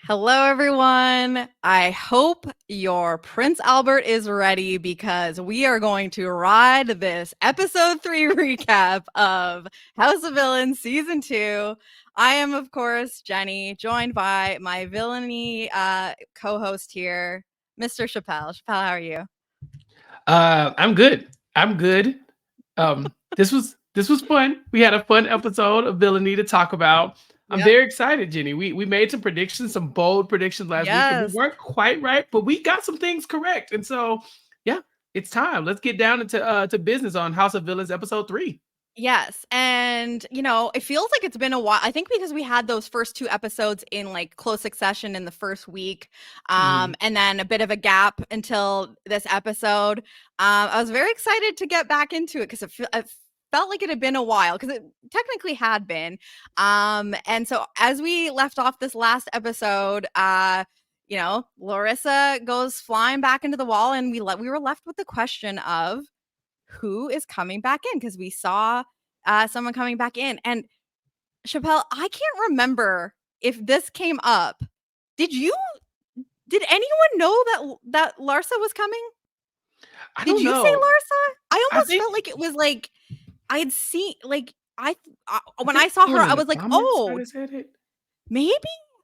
Hello, everyone. I hope your Prince Albert is ready because we are going to ride this episode 3 recap of House of Villains season 2. I am, of course, Jenny, joined by my villainy co-host here, Mr. Chappell. Chappell, how are you? I'm good. I'm good. This was fun. We had a fun episode of Villainy to talk about. I'm Yep. very excited, Jenny. We made some predictions, some bold predictions last week, and we Yes. weren't quite right, but we got some things correct. And so, yeah, it's time. Let's get down into to business on House of Villains episode 3. Yes. And, it feels like it's been a while. I think because we had those first 2 episodes in like close succession in the first week, Mhm. and then a bit of a gap until this episode. I was very excited to get back into it because it felt like it had been a while because it technically had been. And so as we left off this last episode, Larissa goes flying back into the wall, and we were left with the question of who is coming back in because we saw someone coming back in. And Chappelle, I can't remember if this came up. Did you? Did anyone know that Larsa was coming? I Did don't you say know. Larsa? I I almost think felt like it was like I had seen like I when think I saw her, someone in I the was like, comments oh, might have said it. maybe.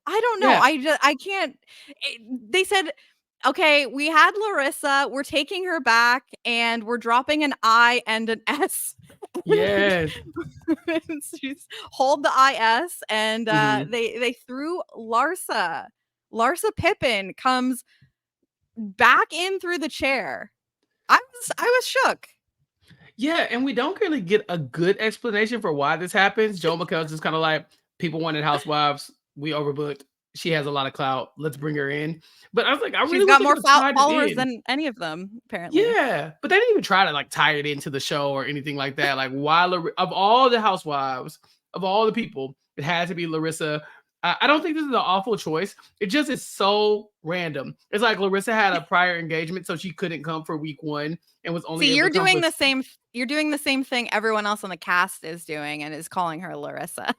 I don't know. Yeah. I can't. They said, okay, we had Larissa. We're taking her back, and we're dropping an I and an S. Yes. She's hold the IS, and Mhm. they threw Larsa. Larsa Pippen comes back in through the chair. I was shook. Yeah, and we don't really get a good explanation for why this happens. Joe McHale's just kind of like, people wanted housewives. We overbooked. She has a lot of clout. Let's bring her in. But I was like, I She's really wish got they could more have tied it followers in. than any of them, apparently. Yeah, but they didn't even try to like tie it into the show or anything like that. Like, why of all the housewives, of all the people, it had to be Larissa. I don't think this is an awful choice. It just is so random. It's like Larissa had a prior engagement, so she couldn't come for week 1 and was only See, able to come for. you're doing the same thing everyone else on the cast is doing and is calling her Larissa.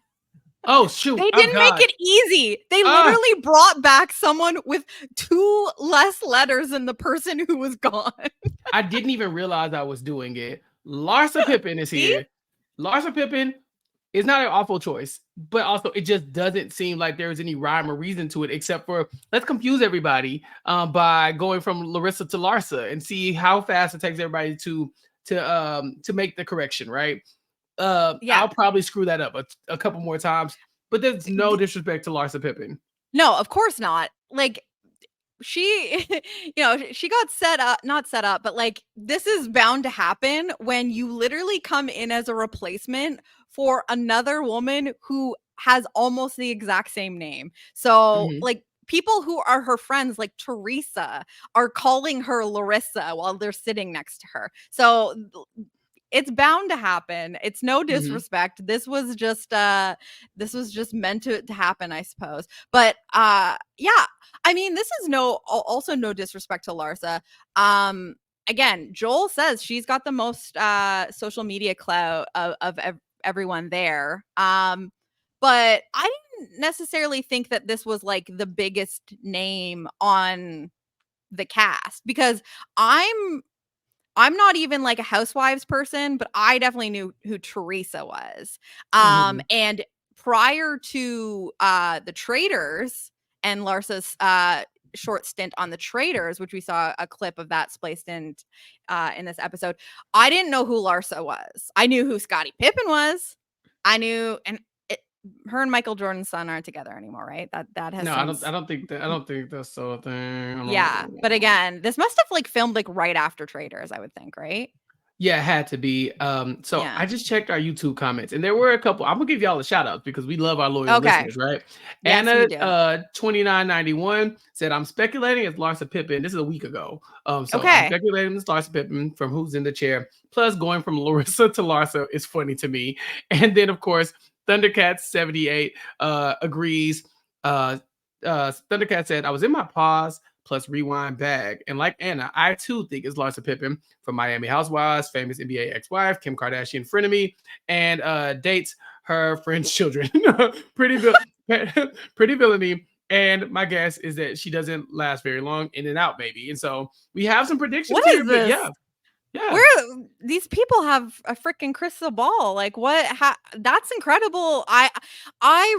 Oh shoot! They Oh didn't make gosh! it easy. They Ah, literally brought back someone with 2 less letters than the person who was gone. I didn't even realize I was doing it. Larsa Pippen is See? here. Larsa Pippen is not an awful choice, but also it just doesn't seem like there's any rhyme or reason to it, except for let's confuse everybody by going from Larissa to Larsa and see how fast it takes everybody to make the correction. Right? Yeah. I'll probably screw that up a couple more times, but there's no disrespect to Larsa Pippen. No, of course not. Like she she got set up, not set up, but like this is bound to happen when you literally come in as a replacement for another woman who has almost the exact same name. So, Mhm. like people who are her friends like Teresa are calling her Larissa while they're sitting next to her. So it's bound to happen. It's no Mhm. disrespect. This was just meant to happen, I suppose. But yeah, I mean, this is also no disrespect to Larsa. Again, Joel says she's got the most social media clout of everyone there. But I didn't necessarily think that this was like the biggest name on the cast because I'm I'm not even like a housewives person, but I definitely knew who Teresa was. Mhm. And prior to the Traders and Larsa's short stint on the Traders, which we saw a clip of that spliced in this episode, I didn't know who Larsa was. I knew who Scottie Pippen was. I knew, and her and Michael Jordan's son aren't together anymore, right? That has No, I don't. since. I don't think that. I don't think that's so a thing. I Yeah, don't. but again, this must have like filmed like right after Traders, I would think, right? Yeah, it had to be. So Yeah. I just checked our YouTube comments, and there were a couple. I'm gonna give y'all a shout out because we love our loyal Okay. listeners, right? Yes, we Anna, do. 2991 said, "I'm speculating it's Larsa Pippen." This is a week ago. So I'm Okay. speculating it's Larsa Pippen from Who's in the Chair. Plus, going from Larissa to Larsa is funny to me. And then, of course, Thundercat 78 agrees. Thundercat said, "I was in my pause plus rewind bag. And like Anna, I too think it's Larsa Pippen from Miami Housewives, famous NBA ex-wife, Kim Kardashian frenemy, and dates her friend's children. Pretty, pretty villainy. And my guess is that she doesn't last very long, in and out, maybe. And so we have some predictions What here, is but this? yeah, yeah. Where these people have a freaking crystal ball. Like what that's incredible. I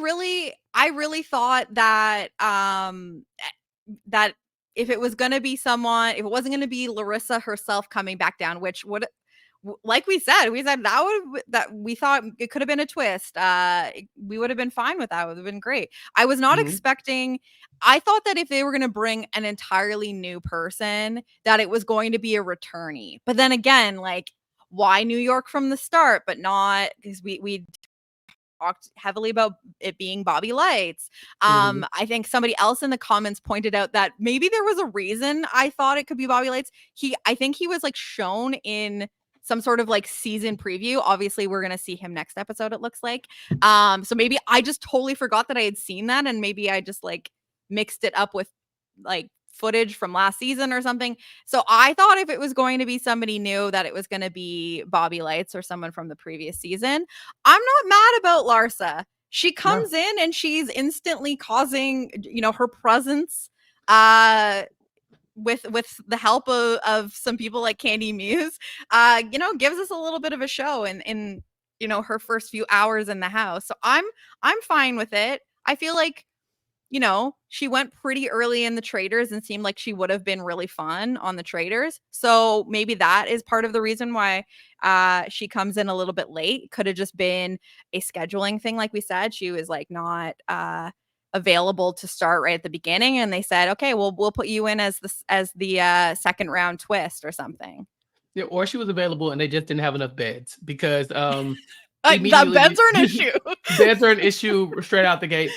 really thought that that if it was going to be someone, if it wasn't going to be Larissa herself coming back down, which would, like we said that we thought it could have been a twist. We would have been fine with that. It would have been great. I was not Mhm. expecting. I thought that if they were going to bring an entirely new person, that it was going to be a returnee. But then again, like, why New York from the start, but not because we talked heavily about it being Bobby Lights. Mhm. I think somebody else in the comments pointed out that maybe there was a reason I thought it could be Bobby Lights. I think he was like shown in some sort of like season preview. Obviously, we're gonna see him next episode, it looks like. So maybe I just totally forgot that I had seen that, and maybe I just like mixed it up with like footage from last season or something. So I thought if it was going to be somebody new, that it was going to be Bobby Lights or someone from the previous season. I'm not mad about Larsa. She No. comes in and she's instantly causing, her presence uh with the help of some people like Candy Muse, gives us a little bit of a show in her first few hours in the house. So I'm fine with it. I feel like she went pretty early in the traders and seemed like she would have been really fun on the traders. So maybe that is part of the reason why she comes in a little bit late. Could have just been a scheduling thing. Like we said, she was like not available to start right at the beginning. And they said, okay, well, we'll put you in as the second round twist or something. Yeah, or she was available and they just didn't have enough beds because The beds immediately are an issue. beds are an issue straight out the gate.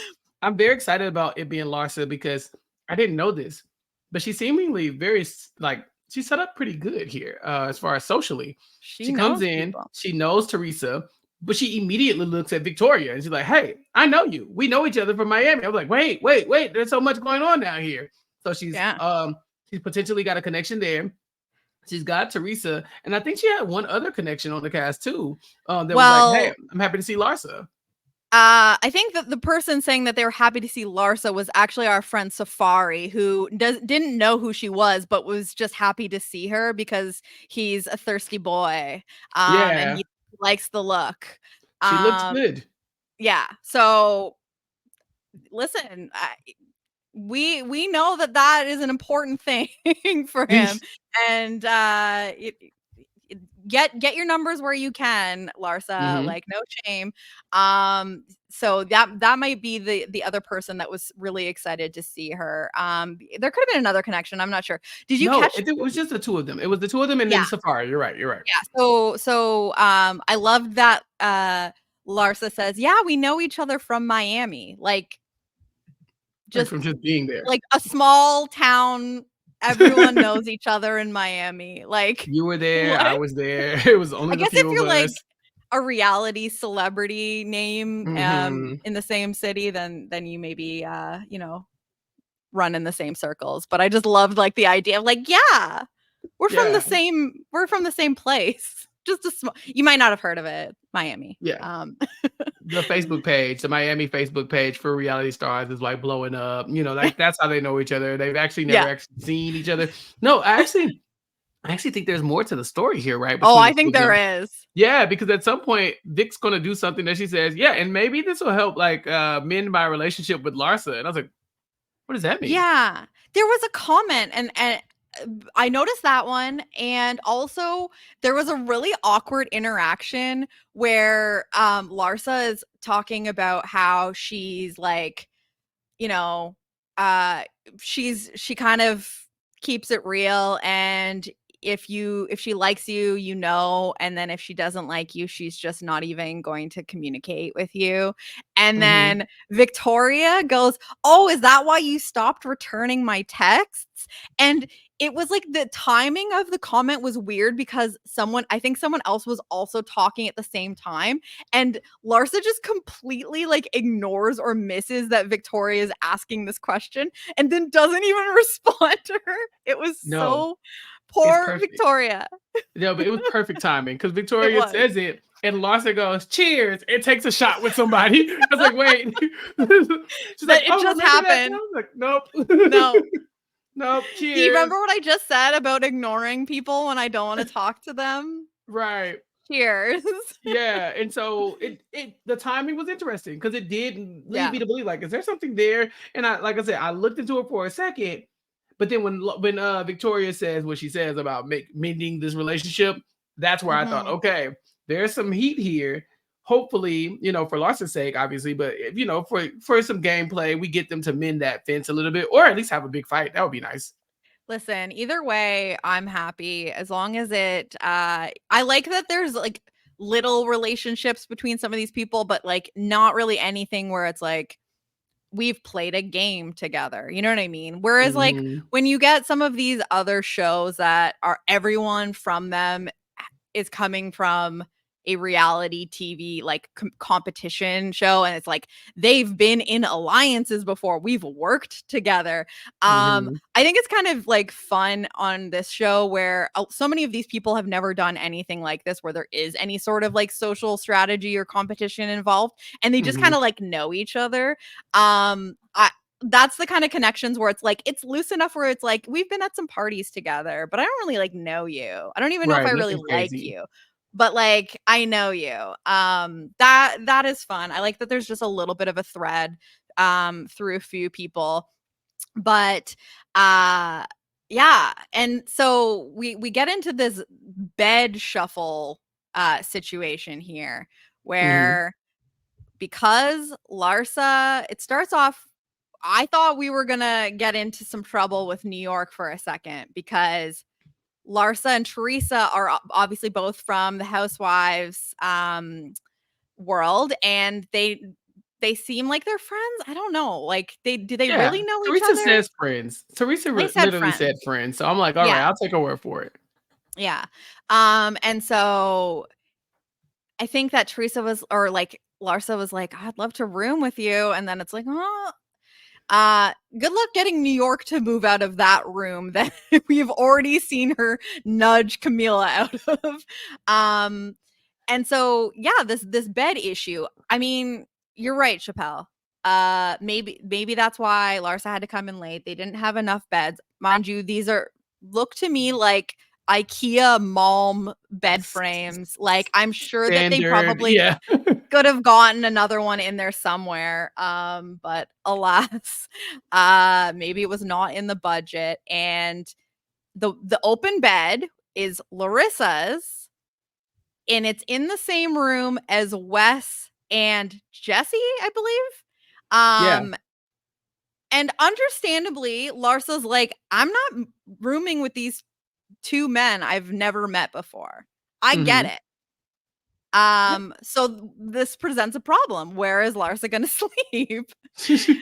I'm very excited about it being Larsa because I didn't know this, but she seemingly like she's set up pretty good here as far as socially. She She comes knows in, people. she knows Teresa, but she immediately looks at Victoria and she's like, "Hey, I know you. We know each other from Miami." I was like, "Wait, wait, wait! There's so much going on down here." So Yeah. she's potentially got a connection there. She's got Teresa, and I think she had one other connection on the cast too. That was like, "Hey, Well, I'm happy to see Larsa." I think that the person saying that they were happy to see Larsa was actually our friend Safari, who didn't know who she was, but was just happy to see her because he's a thirsty boy, and Yeah, he likes the look. she looks Um, good. yeah. So listen, we know that is an important thing for him, and get your numbers where you can, Larsa, Mhm. like no shame. So that might be the other person that was really excited to see her. There could have been another connection, I'm not sure. Did you No, catch? it was just the two of them. It was the two of them and Yeah, then Safari. You're right. You're right. yeah. So I loved that Larsa says, yeah, we know each other from Miami, like Like just from just being there. like a small town, everyone knows each other in Miami, like You were there. I what? was there. It was only I the guess if few of you're like us. a reality celebrity name Mhm. in the same city, then you maybe run in the same circles. But I just loved like the idea of like, yeah, Yeah. we're from the same place. Just a small, you might not have heard of it, Miami. Yeah. The Facebook page, the Miami Facebook page for reality stars is like blowing up. Like that's how they know each other. They've actually never Yeah. actually seen each other. No, I actually think there's more to the story here, right? Oh, Between the I two think of them. there is. Yeah, because at some point Vic's gonna do something that she says, yeah, and maybe this will help like mend my relationship with Larsa. And I was like, what does that mean? Yeah. There was a comment and I noticed that one, and also there was a really awkward interaction where Larsa is talking about how she's like, you know, uh she kind of keeps it real, and if she likes you, and then if she doesn't like you, she's just not even going to communicate with you. And Hmm. then Victoria goes, "Oh, is that why you stopped returning my texts?" And it was like the timing of the comment was weird because I think someone else was also talking at the same time, and Larsa just completely like ignores or misses that Victoria is asking this question and then doesn't even respond to her. It was No. so It's Poor perfect. Victoria. No, but it was perfect timing because It Victoria was. says it and Larsa goes, cheers, and takes a shot with somebody. I was like, wait. She's like, That it oh, just remember that? And I happened. was like, nope. No. Nope, Do you cheers. remember what I just said about ignoring people when I don't want to talk to them? Right. Cheers. Yeah. And so the timing was interesting because it did lead Yeah. me to believe, like, is there something there? And like I said, I looked into it for a second, but then when Victoria says what she says about mending this relationship, that's where I thought, Mhm. okay, there's some heat here. Hopefully, for Larsa's sake, obviously, but if, for some gameplay, we get them to mend that fence a little bit, or at least have a big fight. That would be nice. Listen, either way, I'm happy as long as it I like that there's like little relationships between some of these people, but like not really anything where it's like we've played a game together. You know what I mean? Whereas like Mhm. when you get some of these other shows that are everyone from them is coming from a reality TV like competition show, and it's like they've been in alliances before, we've worked together. Mhm. I think it's kind of like fun on this show where so many of these people have never done anything like this where there is any sort of like social strategy or competition involved, and they just kind Mhm. of like know each other. I That's the kind of connections where it's like it's loose enough where it's like we've been at some parties together, but I don't really like know you. I don't even know if Right. I really Nothing like crazy. you, but like I know you. That is fun. I like that there's just a little bit of a thread through a few people. But uh yeah, and so we get into this bed shuffle situation here Mhm. where because Larsa, it starts off, I thought we were going to get into some trouble with New York for a second because Larsa and Teresa are obviously both from the Housewives world, and they seem like they're friends. I don't know. Like do they Yeah, really know each Teresa other? says friends. Teresa They said literally said friends. friends. So I'm like, all right, Yeah. I'll take her word for it. Yeah. And so I think that Teresa was, or like Larsa was like, I'd love to room with you. And then it's like, oh, good luck getting New York to move out of that room that we've already seen her nudge Camila out of. Um, and so yeah, this bed issue. I mean, you're right, Chappell. Maybe that's why Larsa had to come in late. They didn't have enough beds. Mind you, these are look to me like IKEA Malm bed frames. Like I'm sure that they Standard, probably yeah. could have gotten another one in there somewhere. But alas, maybe it was not in the budget. And the open bed is Larissa's, and it's in the same room as Wes and Jesse, I believe. Yeah. And understandably, Larsa's like, I'm not rooming with these two men I've never met before. I get Mhm. it. So this presents a problem. Where is Larsa gonna sleep? And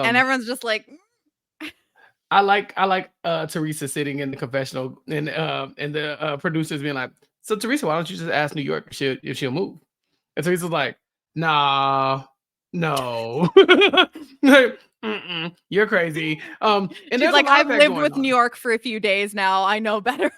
Um, everyone's just like, I like Teresa sitting in the confessional and the producers being like, so Teresa, why don't you just ask New York if she'll move? And Teresa's like, nah, no. Like, mm-mm, you're crazy. And she's there's a like, lot of I've that lived going with New on. York for a few days now. I know better.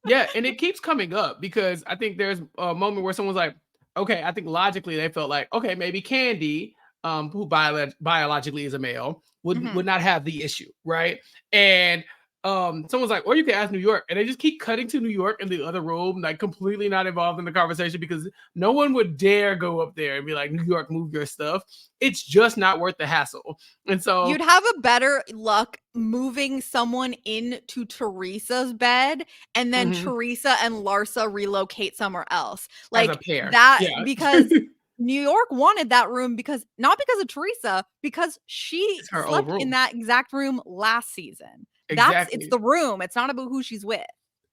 Yeah, and it keeps coming up because I think there's a moment where someone's like, okay, I think logically they felt like, okay, maybe Candy, who biologically is a male, would Mhm. not have the issue, right? And someone's like, or you can ask New York, and they just keep cutting to New York in the other room, like completely not involved in the conversation because no one would dare go up there and be like, New York, move your stuff. It's just not worth the hassle. And so You'd have a better luck moving someone into Teresa's bed and then mhm, Teresa and Larsa relocate somewhere else. as a Like pair, that, yeah, because New York wanted that room because not because of Teresa, because she it's her old slept in room. that exact room last season. It's Exactly. the room. It's not about who she's with.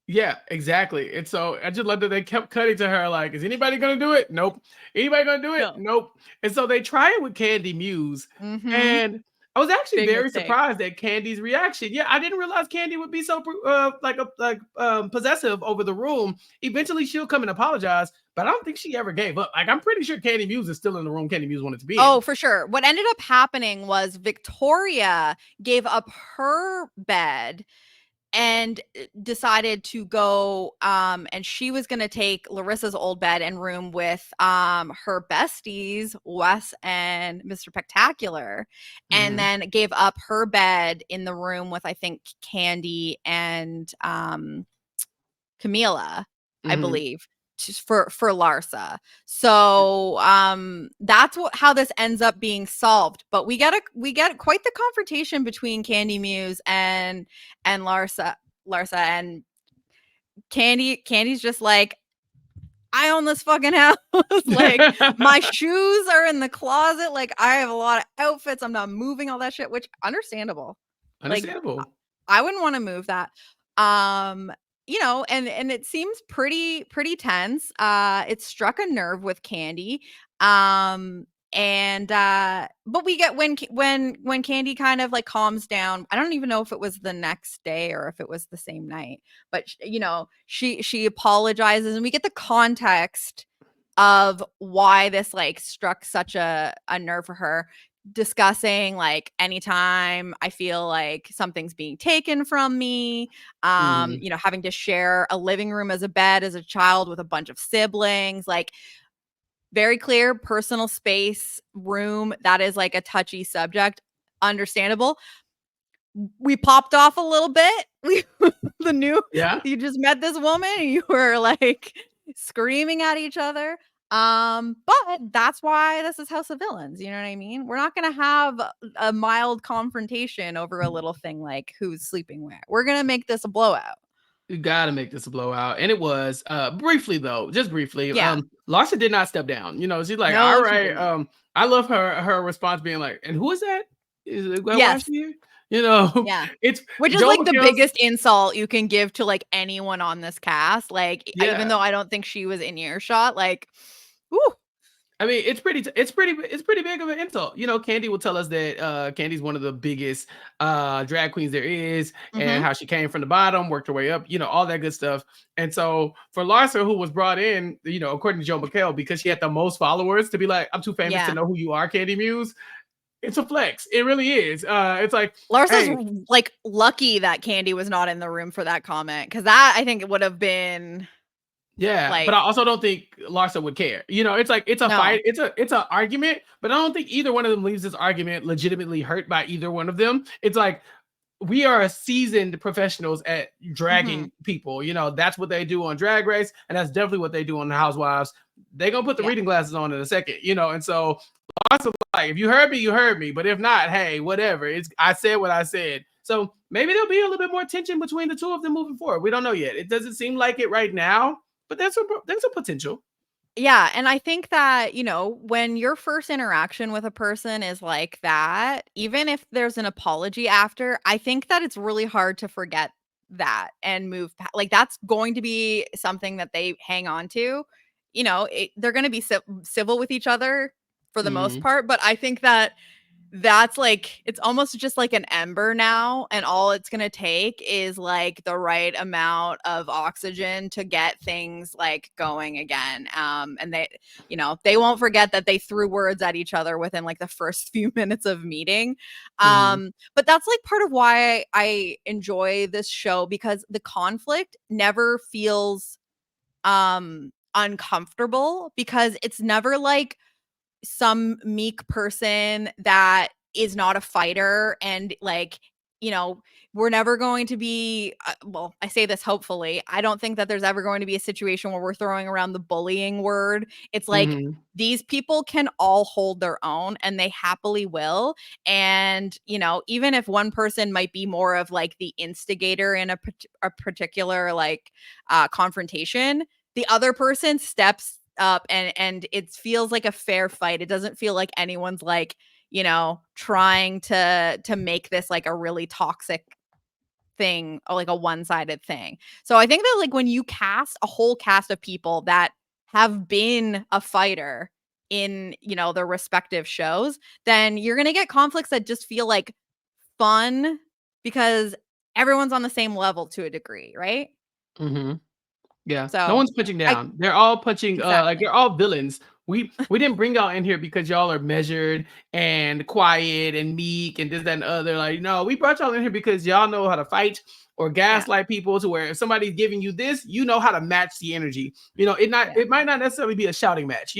Yeah, exactly. And so I just love that they kept cutting to her like, is anybody gonna do it? Nope. Anybody gonna do it? No. Nope. And so they try it with Candy Muse. Mhm. And I was actually Big very mistake. surprised at Candy's reaction. Yeah, I didn't realize Candy would be so possessive over the room. Eventually she'll come and apologize, but I don't think she ever gave up. Like I'm pretty sure Candy Muse is still in the room Candy Muse wanted to be Oh, in. for sure. What ended up happening was Victoria gave up her bed and decided to go, and she was going to take Larissa's old bed and room with her besties Wes and Mr. Spectacular, and Mhm. then gave up her bed in the room with, I think, Candy and Camila, I Mhm. believe, for Larsa. So that's how this ends up being solved. But we get quite the confrontation between Candy Muse and Larsa, and Candy's just like, I own this fucking house. Like, my shoes are in the closet. Like, I have a lot of outfits. I'm not moving all that shit, which understandable. Like, Understandable. I wouldn't want to move that. Um, and it seems pretty tense. It struck a nerve with Candy. And but we get when Candy kind of like calms down. I don't even know if it was the next day or if it was the same night, but she apologizes, and we get the context of why this like struck such a nerve for her, discussing like, anytime I feel like something's being taken from me, Mhm. having to share a living room as a bed as a child with a bunch of siblings, like, very clear personal space room, that is like a touchy subject, understandable. We popped off a little bit. We the new Yeah. you just met this woman and you were like screaming at each other. But that's why this is House of Villains, you know what I mean? We're not gonna have a mild confrontation over a little thing like who's sleeping where. We're gonna make this a blowout. You gotta make this a blowout. And it was, briefly though, just briefly, Yeah. Larsa did not step down. She's like, all No, she right. did not. I love her response being like, and who is that? Is it why is Yes. she here? You know, Yeah. it's Which is Joel like the McHale's, biggest insult you can give to like anyone on this cast. Like, even yeah. though I don't think she was in earshot, like, ooh, I mean, it's pretty big of an insult. Candy will tell us that Candy's one of the biggest drag queens there is, and mhm, how she came from the bottom, worked her way up, all that good stuff. And so for Larsa, who was brought in, according to Joe McHale, because she had the most followers, to be like, I'm too famous to yeah. know who you are, Candy Muse. It's a flex. It really is. It's like, Larsa's hey, like lucky that Candy was not in the room for that comment, because that I think it would have been yeah, but like, I also don't think Larsa would care. It's like it's a no. fight, it's an argument, but I don't think either one of them leaves this argument legitimately hurt by either one of them. It's like, we are seasoned professionals at Mhm. dragging people. That's what they do on Drag Race, and that's definitely what they do on the Housewives. They're gonna put the Yeah. reading glasses on in a second, and so Larsa, like, if you heard me, you heard me. But if not, hey, whatever. I said what I said. So maybe there'll be a little bit more tension between the two of them moving forward. We don't know yet. It doesn't seem like it right now, but there's a potential. Yeah, and I think that, when your first interaction with a person is like that, even if there's an apology after, I think that it's really hard to forget that and move like, that's going to be something that they hang on to. They're gonna be civil with each other for the most Hmm. part, but I think that that's like, it's almost just like an ember now, and all it's gonna take is like the right amount of oxygen to get things like going again. And they won't forget that they threw words at each other within like the first few minutes of meeting. Hmm. But that's like part of why I enjoy this show, because the conflict never feels uncomfortable, because it's never like some meek person that is not a fighter, and like, you know we're never going to be, well, I say this hopefully, I don't think that there's ever going to be a situation where we're throwing around the bullying word. It's like, Hmm. these people can all hold their own, and they happily will. And even if one person might be more of like the instigator in a particular like confrontation, the other person steps up, and it feels like a fair fight. It doesn't feel like anyone's like, trying to make this like a really toxic thing, or like a one-sided thing. So I think that like when you cast a whole cast of people that have been a fighter in, their respective shows, then you're going to get conflicts that just feel like fun, because everyone's on the same level to a degree, right? Hmm. Yeah, no So one's punching I down. They're all punching, like, exactly. they're all villains We didn't bring y'all in here because y'all are measured and quiet and meek and this, that, and the other. Like, no, we brought y'all in here because y'all know how to fight or Yeah. gaslight people to where if somebody's giving you this, you know how to match the energy. Yeah. It might not necessarily be a shouting match.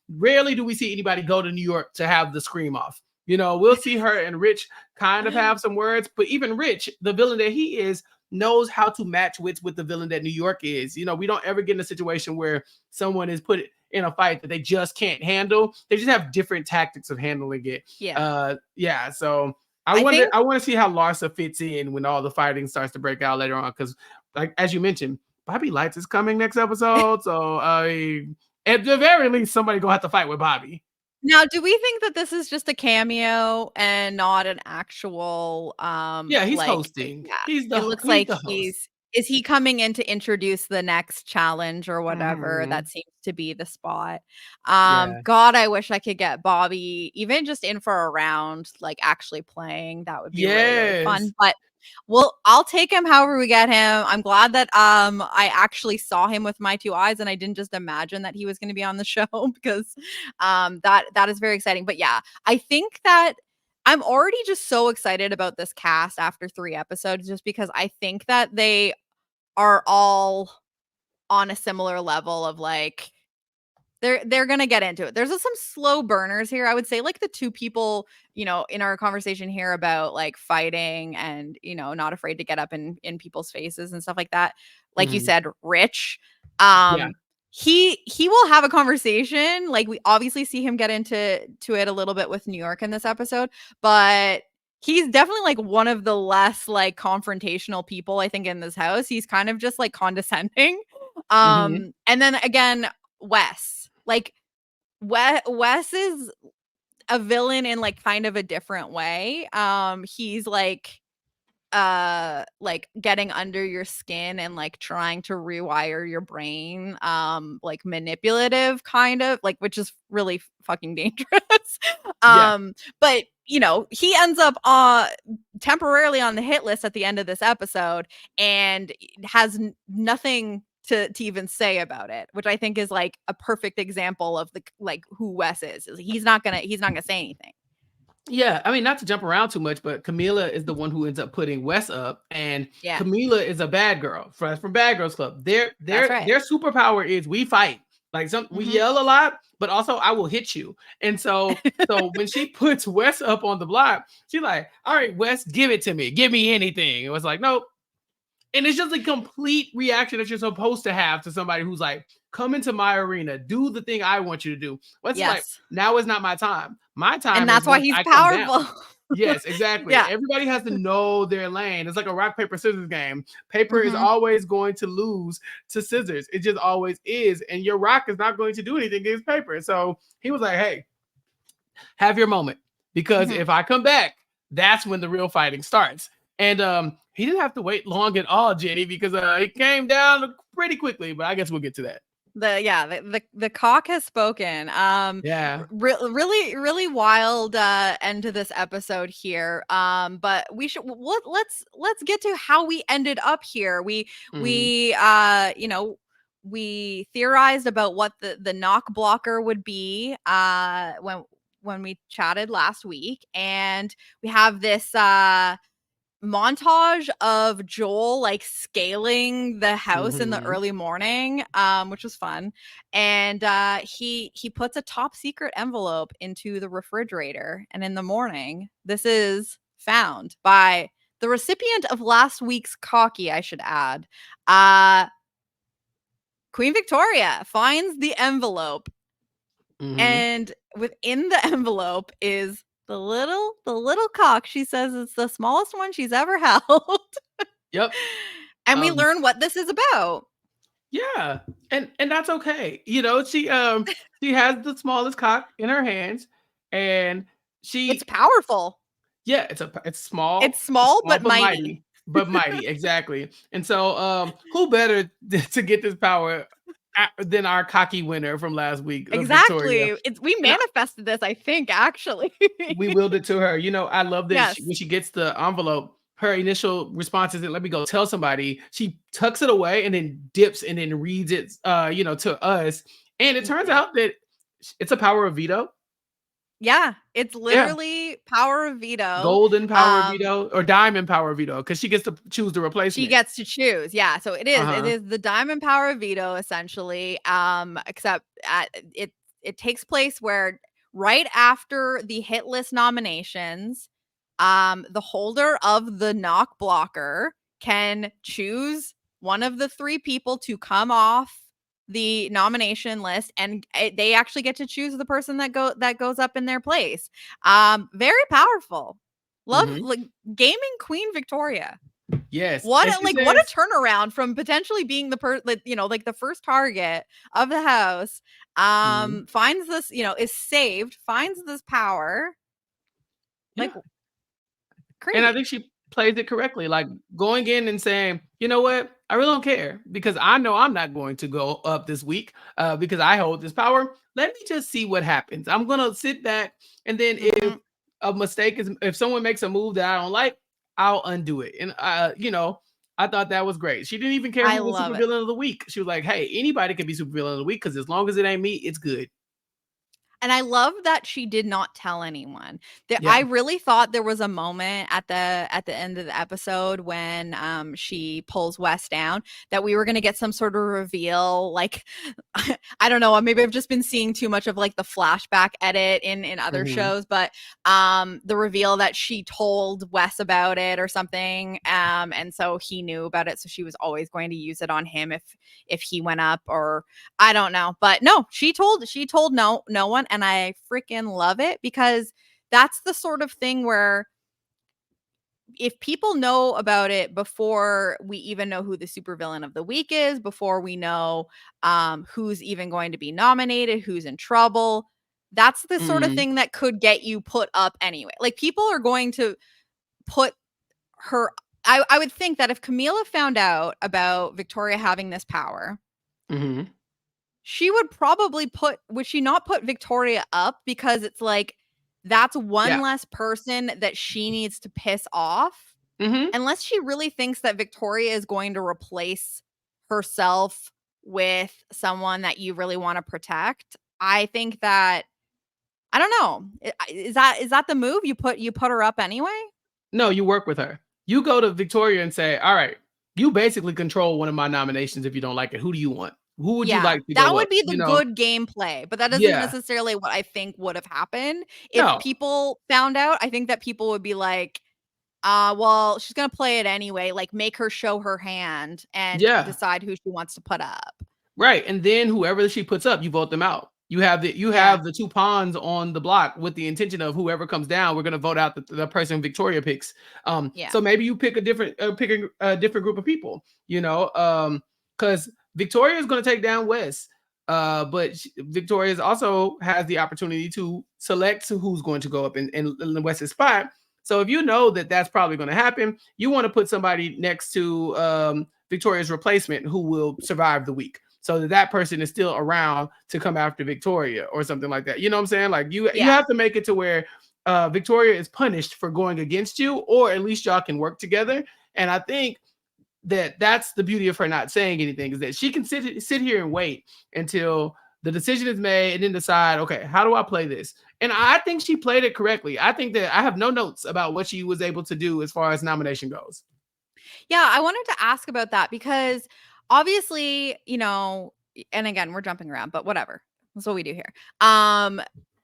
Rarely do we see anybody go to New York to have the scream off. We'll see her and Rich kind of have some words, but even Rich, the villain that he is, knows how to match wits with the villain that New York is. We don't ever get in a situation where someone is put in a fight that they just can't handle. They just have different tactics of handling it. Yeah. Yeah. So I think I want to see how Larsa fits in when all the fighting starts to break out later on. Because, like as you mentioned, Bobby Lights is coming next episode. So at the very least, somebody gonna have to fight with Bobby. now, do we think that this is just a cameo and not an actual Yeah, he's like hosting. yeah, it looks He's like the host. is he coming in to introduce the next challenge or whatever? Mhm. That seems to be the spot. Yeah. God, I wish I could get Bobby even just in for a round, like actually playing. That would be really, really Yes. fun. But I'll take him however we get him. I'm glad that I actually saw him with my 2 eyes and I didn't just imagine that he was gonna be on the show because that is very exciting. But yeah, I think that I'm already just so excited about this cast after 3 episodes just because I think that they are all on a similar level of like they're gonna get into it. There's some slow burners here. I would say like the 2 people, in our conversation here about like fighting and, not afraid to get up in people's faces and stuff like that. Like you Mhm. said, Rich. Yeah. He will have a conversation. Like we obviously see him get into it a little bit with New York in this episode, but he's definitely like one of the less like confrontational people I think in this house. He's kind of just like condescending. Mhm. And then again, Wes. Like Wes is a villain in like kind of a different way. He's like getting under your skin and like trying to rewire your brain, like manipulative kind of like, which is really fucking dangerous. Yeah. But he ends up temporarily on the hit list at the end of this episode and has nothing to even say about it, which I think is like a perfect example of the like who Wes is. He's not gonna say anything. Yeah, I mean, not to jump around too much, but Camila is the one who ends up putting Wes up, and Yeah, Camila is a bad girl from Bad Girls Club. that's right. Their superpower is we fight. Like we Mhm. yell a lot, but also I will hit you. And so when she puts Wes up on the block, she's like, "All right, Wes, give it to me. Give me anything." It was like, "Nope." And it's just a complete reaction that you're supposed to have to somebody who's like, come into my arena, do the thing I want you to do. What's like, Yes. now is not my time. My And time is that's why once he's I come down. powerful. Yes, exactly. Yeah. Everybody has to know their lane. It's like a rock, paper, scissors game. Paper is Mhm. always going to lose to scissors. It just always is. And your rock is not going to do anything against paper. So he was like, hey, have your moment. Because Mhm. if I come back, that's when the real fighting starts. And he didn't have to wait long at all, Jenny, because it came down pretty quickly. But I guess we'll get to that. The cock has spoken. Yeah. Really really wild end to this episode here. But we should let's get to how we ended up here. Mhm. We theorized about what the knock blocker would be when we chatted last week, and we have this montage of Joel like scaling the house in the Mhm. early morning, which was fun. And he puts a top secret envelope into the refrigerator, and in the morning, this is found by the recipient of last week's cocky, I should add. Uh Queen Victoria finds the envelope, Mhm. and within the envelope is the little cock. She says it's the smallest one she's ever held. Yep. And we Um, learn what this is about. yeah. And that's okay. She has the smallest cock in her hands, and It's she powerful. yeah, it's It's it's small small but mighty. but mighty, exactly. And so who better to get this power than our cocky winner from last week, Victoria. Exactly. We And manifested this, I think, actually. we willed it to her. I love that Yes. when she gets the envelope, her initial response isn't "Let me go tell somebody." She tucks it away and then dips and then reads it, to us. And it turns Yeah. out that It's a power of veto. Yeah, it's Yeah. literally power of veto. Golden power of veto or diamond power of veto because she gets to choose the She replacement. gets to choose. Yeah, so it is. It Uh-huh. is the diamond power of veto essentially. Except it takes place where right after the hit list nominations, the holder of the knock blocker can choose one of the three people to come off the nomination list, and they actually get to choose the person that goes up in their place. Very powerful. Love, Mhm. like, gaming Queen Victoria. Yes, What and a she like, what a says turnaround from potentially being like, like the first target of the house, Mhm. finds this, is saved, finds this power, Yeah. like, And I crazy. think she plays it correctly, like, going in and saying, "You know what? I really don't care because I know I'm not going to go up this week, because I hold this power. Let me just see what happens. I'm gonna sit back, and then if Mhm. a mistake is if someone makes a move that I don't like, I'll undo it." And, I thought that was great. She didn't even care I who was love it. supervillain of the week. She was like, "Hey, anybody can be supervillain of the week because as long as it ain't me, it's good." And I love that she did not tell anyone. That Yeah. I really thought there was a moment at the end of the episode when she pulls Wes down that we were gonna get some sort of reveal. Like, I don't know, maybe I've just been seeing too much of like the flashback edit in other Mhm. shows, but the reveal that she told Wes about it or something, and so he knew about it, so she was always going to use it on him if he went up, or I don't know. But no, she told no one, and I freaking love it because that's the sort of thing where if people know about it before we even know who the supervillain of the week is, before we know who's even going to be nominated, who's in trouble, that's the sort of Mhm. thing that could get you put up anyway. Like, people are going to put her. I would think that if Camila found out about Victoria having this power, Mhm. she would probably would she not put Victoria up because it's like that's one Yeah. less person that she needs to piss off? Mhm. Unless she really thinks that Victoria is going to replace herself with someone that you really want to protect, I think that I don't know. Is that the move? You put her up anyway? No, you work with her. You go to Victoria and say, "All right, you basically control one of my nominations if you don't like it. Who do you want? Who would you Yeah, like to that go would up?" be You the know? good gameplay, but that isn't Yeah. necessarily what I think would have happened. If No. people found out, I think that people would be like, well, she's gonna play it anyway, like, make her show her hand and Yeah. decide who she wants to put up." Right, and then whoever she puts up, you vote them out. You Yeah, have the 2 pawns on the block with the intention of whoever comes down, we're gonna vote out the person Victoria picks. yeah, So maybe you pick a different group of people, because Victoria is gonna take down Wes, but Victoria also has the opportunity to select who's going to go up in Wes's spot. So if you know that that's probably going to happen, you want to put somebody next to Victoria's replacement who will survive the week so that that person is still around to come after Victoria or something like that. You know what I'm saying? Like you yeah. have to make it to where Victoria is punished for going against you, or at least y'all can work together. And I think that that's the beauty of her not saying anything is that she can sit here and wait until the decision is made and then decide, okay, how do I play this? And I think she played it correctly. I think that I have no notes about what she was able to do as far as nomination goes. Yeah, I wanted to ask about that because obviously, and again, we're jumping around, but whatever. That's what we do here.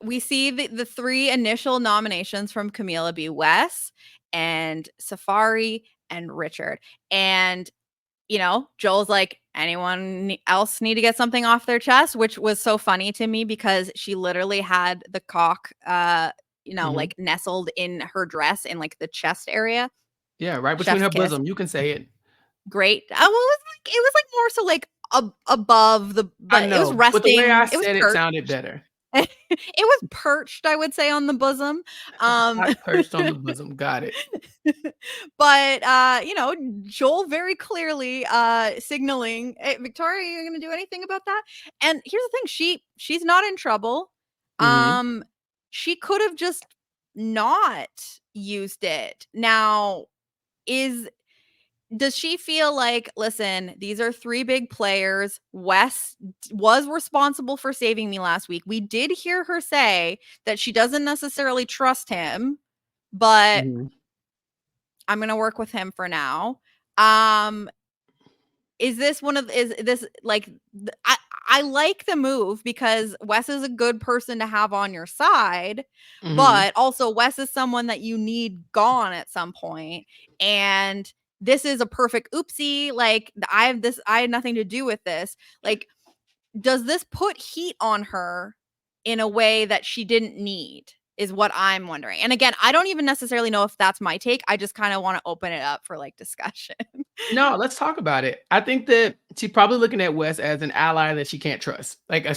We see the three initial nominations from Camila be Wes and Safari and Richard. And Joel's like, anyone else need to get something off their chest? Which was so funny to me because she literally had the cock, Mhm. like nestled in her dress in like the chest area. Yeah, right between Chef's her kiss. bosom. You can say it. Great. Well, it was like more so like above the, I but it was know, but the way I resting. It was said it perched. sounded better. It was perched, I would say, on the bosom. Um, Hot perched on the bosom. Got it. but Joel very clearly signaling, hey, Victoria, are you gonna do anything about that? And here's the thing, she's not in trouble. Mhm. Um, she could have just not used it. Now, is does she feel like, listen, these are 3 big players. Wes was responsible for saving me last week. We did hear her say that she doesn't necessarily trust him, but Mhm. I'm gonna work with him for now. Um, is this one of is this like I like the move because Wes is a good person to have on your side, Mhm. but also Wes is someone that you need gone at some point, and this is a perfect oopsie. Like I had nothing to do with this. Like, does this put heat on her in a way that she didn't need? Is what I'm wondering. And again, I don't even necessarily know if that's my take. I just kind of want to open it up for like discussion. No, let's talk about it. I think that she's probably looking at Wes as an ally that she can't trust, like Right.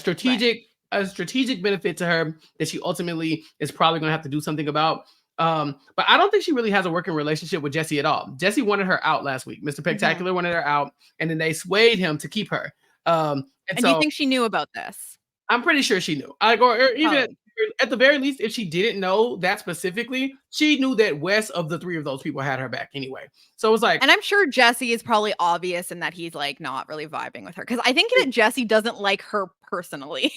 a strategic benefit to her that she ultimately is probably going to have to do something about. But I don't think she really has a working relationship with Jesse at all. Jesse wanted her out last week. Mr. Mhm. Spectacular wanted her out, and then they swayed him to keep her. And And do you so think she knew about this? I'm pretty sure she knew. Like, or even Probably. at the very least, if she didn't know that specifically, she knew that Wes of the 3 of those people had her back anyway. So it's like, And I'm sure Jesse is probably obvious in that he's like not really vibing with her because I think that Jesse doesn't like her personally.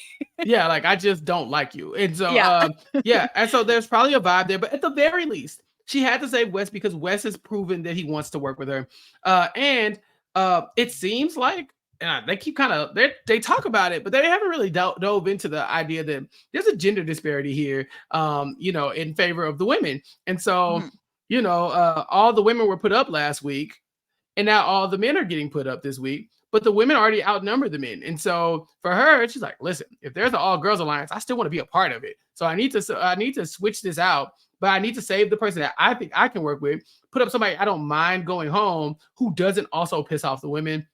yeah, like I just don't like you. And so Yeah. yeah, and so there's probably a vibe there, but at the very least, she had to save Wes because Wes has proven that he wants to work with her. And it seems like they keep kind of they talk about it, but they haven't really dove into the idea that there's a gender disparity here, in favor of the women. And so, Mhm. all the women were put up last week, and now all the men are getting put up this week, but the women already outnumber the men. And so for her, she's like, listen, if there's an all girls alliance, I still want to be a part of it. So I need to switch this out, but I need to save the person that I think I can work with, put up somebody I don't mind going home who doesn't also piss off the women.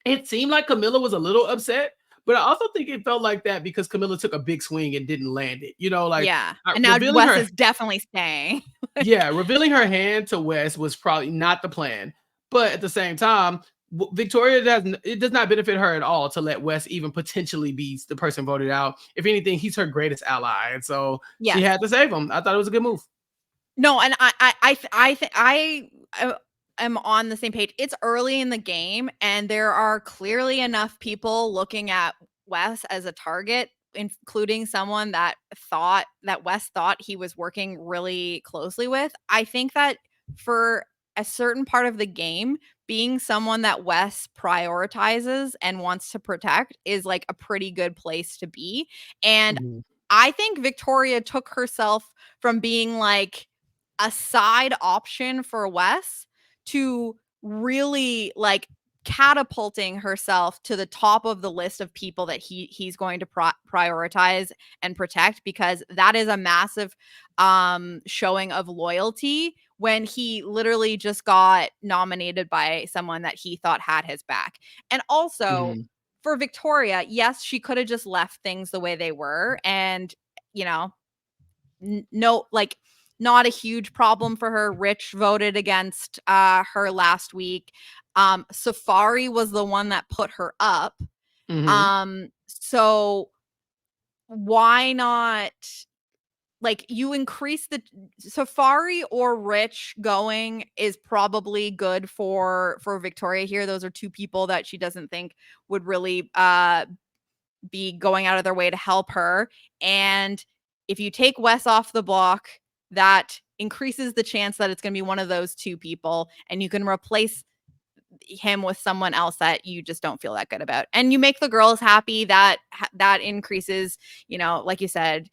It seemed like Camilla was a little upset, but I also think it felt like that because Camilla took a big swing and didn't land it. Like Yeah. And now revealing Wes her is definitely staying. yeah, revealing her hand to Wes was probably not the plan. But at the same time, Victoria it does not benefit her at all to let Wes even potentially be the person voted out. If anything, he's her greatest ally, and so she Yes. had to save him. I thought it was a good move. No, and I am on the same page. It's early in the game, and there are clearly enough people looking at Wes as a target, including someone that Wes thought he was working really closely with. I think that for a certain part of the game, being someone that Wes prioritizes and wants to protect is like a pretty good place to be. And Mhm. I think Victoria took herself from being like a side option for Wes to really like catapulting herself to the top of the list of people that he's going to prioritize and protect, because that is a massive showing of loyalty when he literally just got nominated by someone that he thought had his back. And also Mhm. for Victoria, yes, she could have just left things the way they were, and you know, no, like, not a huge problem for her. Rich voted against her last week. Safari was the one that put her up. Mhm. So why not, like, you increase the Safari or Rich going is probably good for Victoria here. Those are two people that she doesn't think would really be going out of their way to help her. And if you take Wes off the block, that increases the chance that it's going to be one of those two people, and you can replace him with someone else that you just don't feel that good about. And you make the girls happy. That increases, like you said,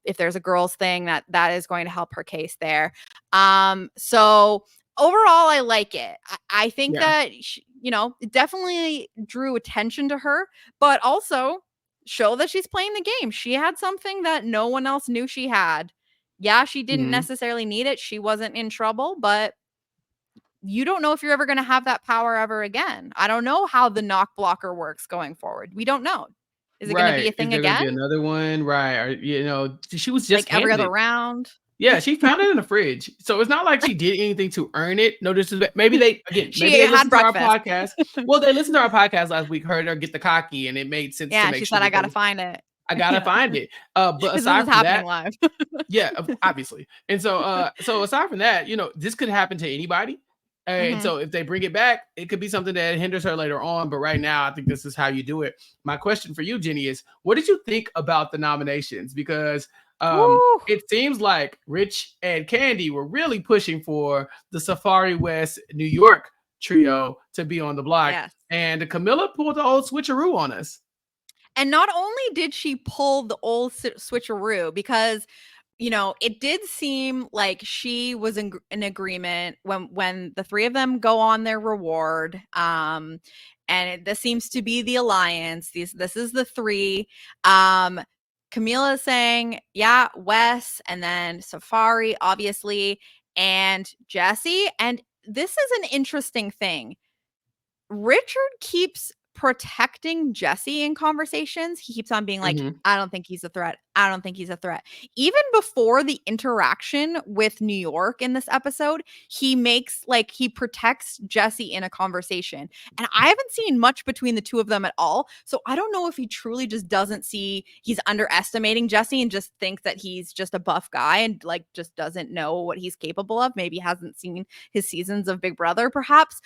if there's a girls thing, that is going to help her case there. So overall, I like it. I think Yeah. that it definitely drew attention to her, but also show that she's playing the game. She had something that no one else knew she had. Yeah, she didn't Mhm. necessarily need it. She wasn't in trouble, but you don't know if you're ever going to have that power ever again. I don't know how the knock blocker works going forward. We don't know. Is it going to be Right. a Is thing there going to again? be another one? Right. Or she was just Like every handed other it. round? Yeah, she found it in the fridge. So it's not like she did anything to earn it. No disrespect. Maybe She they had listened to our breakfast. podcast. Well, they listened to our podcast last week, heard her get the cocky, and it made sense to Yeah, make she sure said, "I that gotta find it." I gotta Yeah, find it. But because this aside is from happening that, live. yeah, obviously. And so aside from that, this could happen to anybody. And Mhm. so if they bring it back, it could be something that hinders her later on. But right now, I think this is how you do it. My question for you, Jenny, is what did you think about the nominations? Because Woo! it seems like Rich and Candy were really pushing for the Safari West New York trio to be on the block. Yes. And Camilla pulled the old switcheroo on us. And not only did she pull the old switcheroo, because it did seem like she was in agreement when the three of them go on their reward. And this seems to be the alliance. This is the three. Camila saying, yeah, Wes, and then Safari, obviously, and Jesse. And this is an interesting thing. Richard keeps protecting Jesse in conversations. He keeps on being like, Mm-hmm. I don't think he's a threat. I don't think he's a threat. Even before the interaction with New York in this episode, he protects Jesse in a conversation. And I haven't seen much between the two of them at all. So I don't know if he truly just doesn't see, he's underestimating Jesse and just thinks that he's just a buff guy and just doesn't know what he's capable of. Maybe hasn't seen his seasons of Big Brother, perhaps.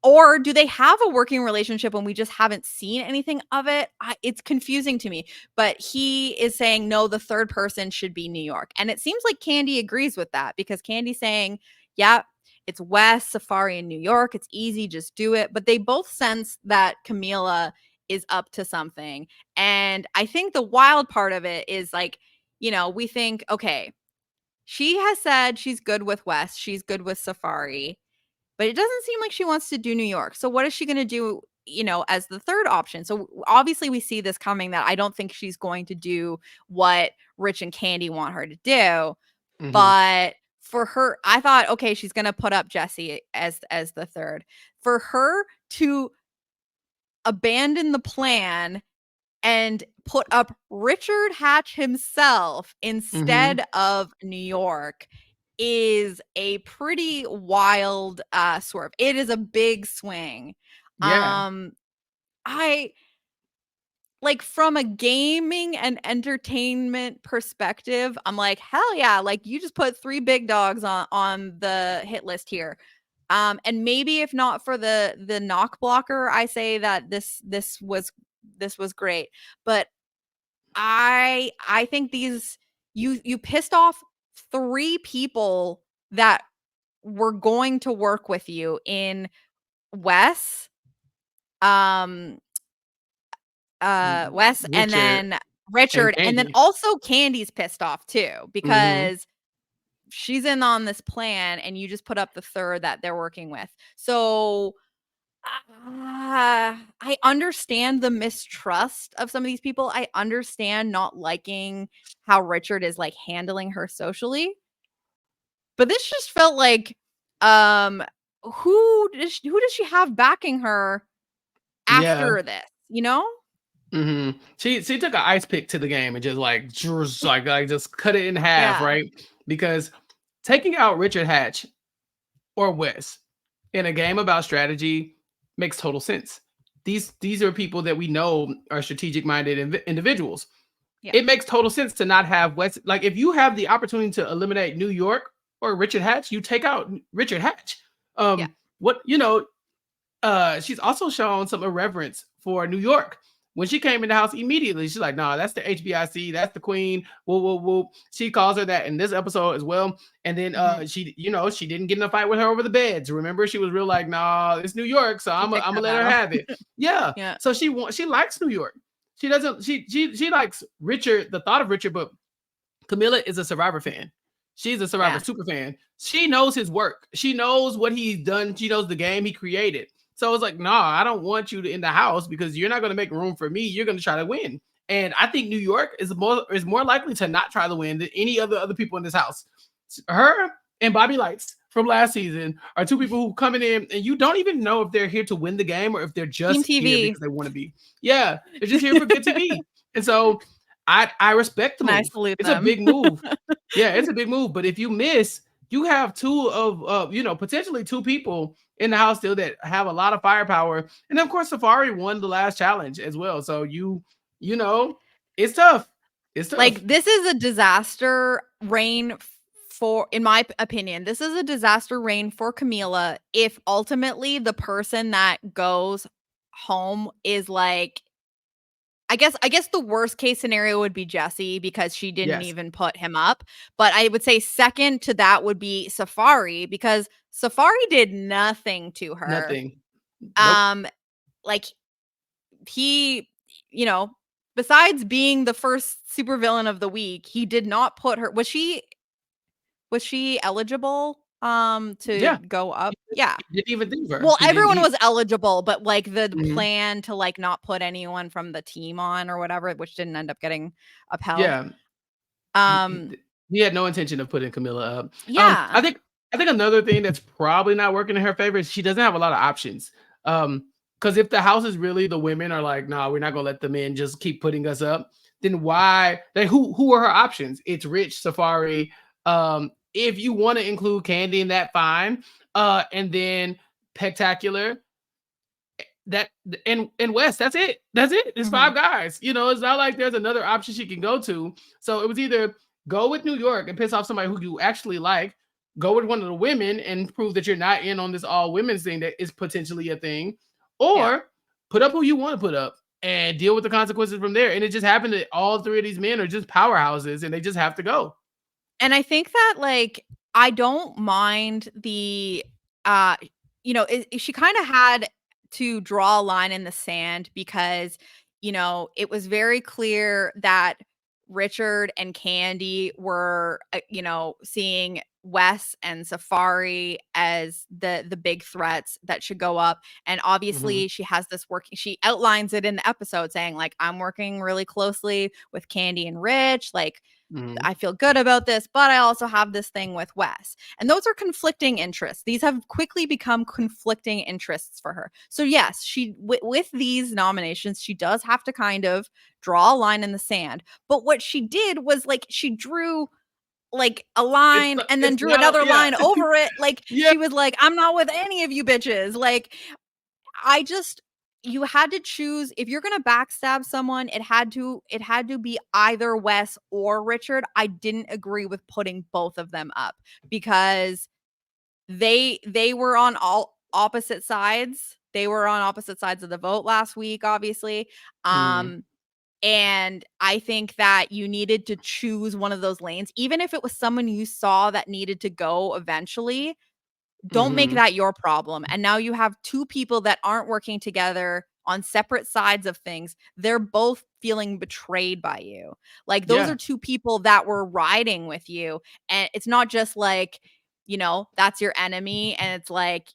Or do they have a working relationship and we just haven't seen anything of it? It's confusing to me. But he is saying, no, the third person should be New York. And it seems like Candy agrees with that, because Candy's saying, yeah, it's West, Safari, in New York. It's easy, just do it. But they both sense that Camila is up to something. And I think the wild part of it is we think, okay, she has said she's good with West, she's good with Safari, but it doesn't seem like she wants to do New York. So what is she going to do, as the third option? So obviously we see this coming, that I don't think she's going to do what Rich and Candy want her to do. Mm-hmm. But for her, I thought, okay, she's going to put up Jesse as the third. For her to abandon the plan and put up Richard Hatch himself Mm-hmm. instead of New York is a pretty wild swerve. It is a big swing. Yeah. I from a gaming and entertainment perspective, I'm like, hell yeah, you just put three big dogs on the hit list here. And maybe if not for the knock blocker, I say that this was great. But I think you pissed off three people that were going to work with you in Wes, um, Wes, and Richard then and Richard, and then Candy. also Candy's pissed off too, Mm-hmm. because she's in on this plan and you just put up the third that they're working with. So I understand the mistrust of some of these people. I understand not liking how Richard is handling her socially. But this just felt like um who does she have backing her Yeah. after this, you know? Mm-hmm. She took an ice pick to the game and just cut it in half, Yeah. right? Because taking out Richard Hatch or Wes in a game about strategy makes total sense. These are people that we know are strategic minded individuals. Yeah. It makes total sense to not have Wes. Like if you have the opportunity to eliminate New York or Richard Hatch, you take out Richard Hatch. Yeah. What she's also shown some irreverence for New York. When she came in the house immediately, she's like, "Nah, that's the HBIC, that's the queen." Whoa, whoa, whoa. She calls her that in this episode as well. And then Mhm. she didn't get in a fight with her over the beds. Remember, she was real like, "Nah, it's New York, so She I'm picked gonna that let her battle. have it." Yeah. Yeah. So she likes New York. She doesn't. She likes Richard. The thought of Richard, but Camilla is a Survivor fan. She's a Survivor Yeah. super fan. She knows his work. She knows what he's done. She knows the game he created. So it's like, nah, I don't want you in the house because you're not going to make room for me. You're going to try to win. And I think New York is more likely to not try to win than any other people in this house. Her and Bobby Lights from last season are two people who coming in and you don't even know if they're here to win the game or if they're Team just here TV. because they want to be. Yeah, they're just here for good TV. And so I respect the And I move. salute It's a them. big move. Yeah, it's a big move. But if you miss, you have two of potentially two people in the house still that have a lot of firepower. And of course, Safari won the last challenge as well. So it's tough. It's tough. This is a disaster reign in my opinion, this is a disaster reign for Camila if ultimately the person that goes home is like, I guess the worst case scenario would be Jesse because she didn't Yes. even put him up. But I would say second to that would be Safari because Safari did nothing to her. Nothing. Nope. Like he, you know, besides being the first supervillain of the week, he did not put her. Was she eligible to Yeah. go up? Yeah. He didn't even think of her. Well, He didn't everyone he was eligible, but, like, the Mhm. plan to, like, not put anyone from the team on or whatever, which didn't end up getting upheld. Yeah. He Um, he had no intention of putting Camilla up. yeah. I think another thing that's probably not working in her favor is she doesn't have a lot of options. Because if the house is really the women are like, "No, we're not gonna let the men just keep putting us up," then why like, who are her options? It's Rich, Safari, if you wanna include Candy in that, fine, and then Pectacular, that and West, that's it. That's it. It's Mhm. 5 guys. It's not like there's another option she can go to. So it was either go with New York and piss off somebody who you actually like, go with one of the women and prove that you're not in on this all women's thing that is potentially a thing, Yeah. or put up who you want to put up and deal with the consequences from there. And it just happened that all 3 of these men are just powerhouses and they just have to go. And I think that, like, I don't mind uh, she kinda had to draw a line in the sand because, it was very clear that Richard and Candy were, seeing Wes and Safari as the big threats that should go up, and Mhm, obviously she outlines it in the episode saying, like, "I'm working really closely with Candy and Rich, like, mhm. I feel good about this, but I also have this thing with Wes." And those are conflicting interests. These have quickly become conflicting interests for her. So yes, with these nominations, she does have to kind of draw a line in the sand. But what she did was like she drew like a line and then It's drew not a another yeah. line over it. Like Yeah. she was like, "I'm not with any of you bitches." Like I just you had to choose if you're gonna backstab someone, it had to be either Wes or Richard. I didn't agree with putting both of them up because they were on all opposite sides. They were on opposite sides of the vote last week, obviously. Mhm, Um, and I think that you needed to choose one of those lanes, even if it was someone you saw that needed to go eventually. Don't make mhm. that your problem. And now you have two people that aren't working together on separate sides of things. They're both feeling betrayed by you. Like those are Yeah, two people that were riding with you. And it's not just like, that's your enemy. And it's like,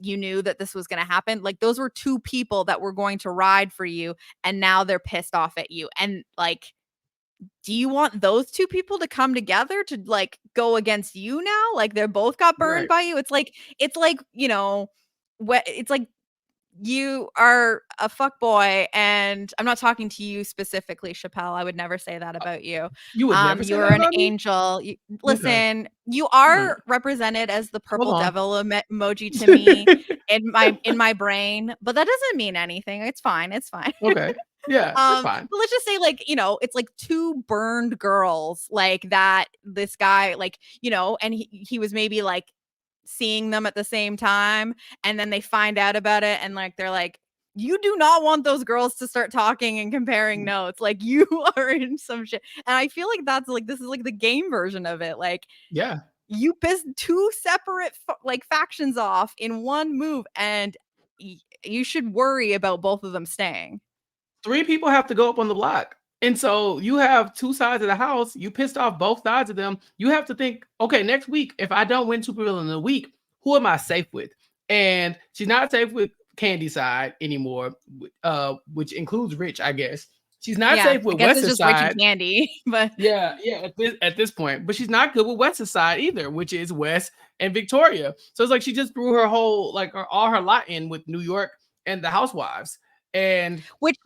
you knew that this was going to happen. Like those were two people that were going to ride for you. And now they're pissed off at you. And like, do you want those two people to come together to like go against you now? Like they're both got burned right. by you. It's like, it's like you are a fuck boy, and I'm not talking to you specifically, Chappelle. I would never say that about you. You would never say You're that an about me? angel. Okay. Listen, you Alright. are represented as the Hold purple on. devil emoji to me in my brain, but that doesn't mean anything. It's fine. It's fine. Okay. Yeah, that's fine. But let's just say like, it's like two burned girls like that this guy like, and he was maybe like seeing them at the same time and then they find out about it and like they're like, you do not want those girls to start talking and comparing Mm, notes. Like you are in some shit. And I feel like that's like this is like the game version of it. Like yeah. you pissed two separate like factions off in one move and you should worry about both of them staying. 3 people have to go up on the block. And so you have 2 sides of the house, you pissed off both sides of them. You have to think, "Okay, next week, if I don't win Supervillain of the Week, who am I safe with?" And she's not safe with Candy's side anymore, which includes Rich, I guess. She's not Yeah, safe I with guess it's Wes's just Rich and side. Candy, but Yeah, yeah, at this point, but she's not good with Wes's side either, which is Wes and Victoria. So it's like she just threw her whole like all her lot in with New York and the housewives. And which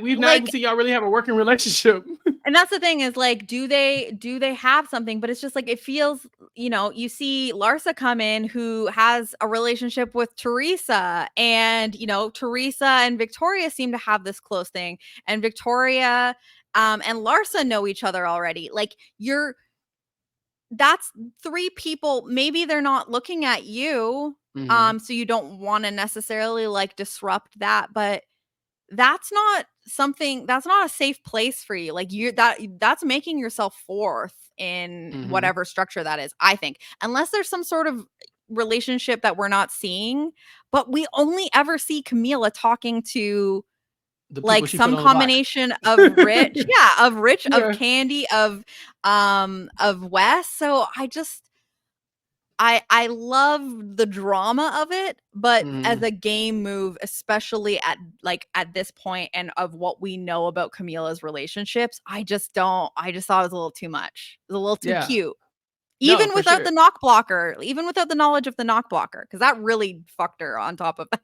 we've not even like seen y'all really have a working relationship. and that's the thing is like do they have something, but it's just like it feels, you see Larsa come in who has a relationship with Teresa, and Teresa and Victoria seem to have this close thing, and Victoria and Larsa know each other already. Like that's 3 people. Maybe they're not looking at you, Mhm. so you don't want to necessarily like disrupt that, but that's not something, that's not a safe place for you. Like that's making yourself fourth in Mhm. whatever structure that is, I think. Unless there's some sort of relationship that we're not seeing, but we only ever see Camila talking to The people like she put some on the block. combination of Rich, yeah, of Rich, of Yeah. Candy, of Wes. So I love the drama of it, but as Mhm. a game move, especially at this point and of what we know about Camila's relationships, I just don't, I just thought it was a little too much. It was a little too Yeah. cute. No, Even for without sure. the knock blocker, even without the knowledge of the knock blocker, because that really fucked her on top of that.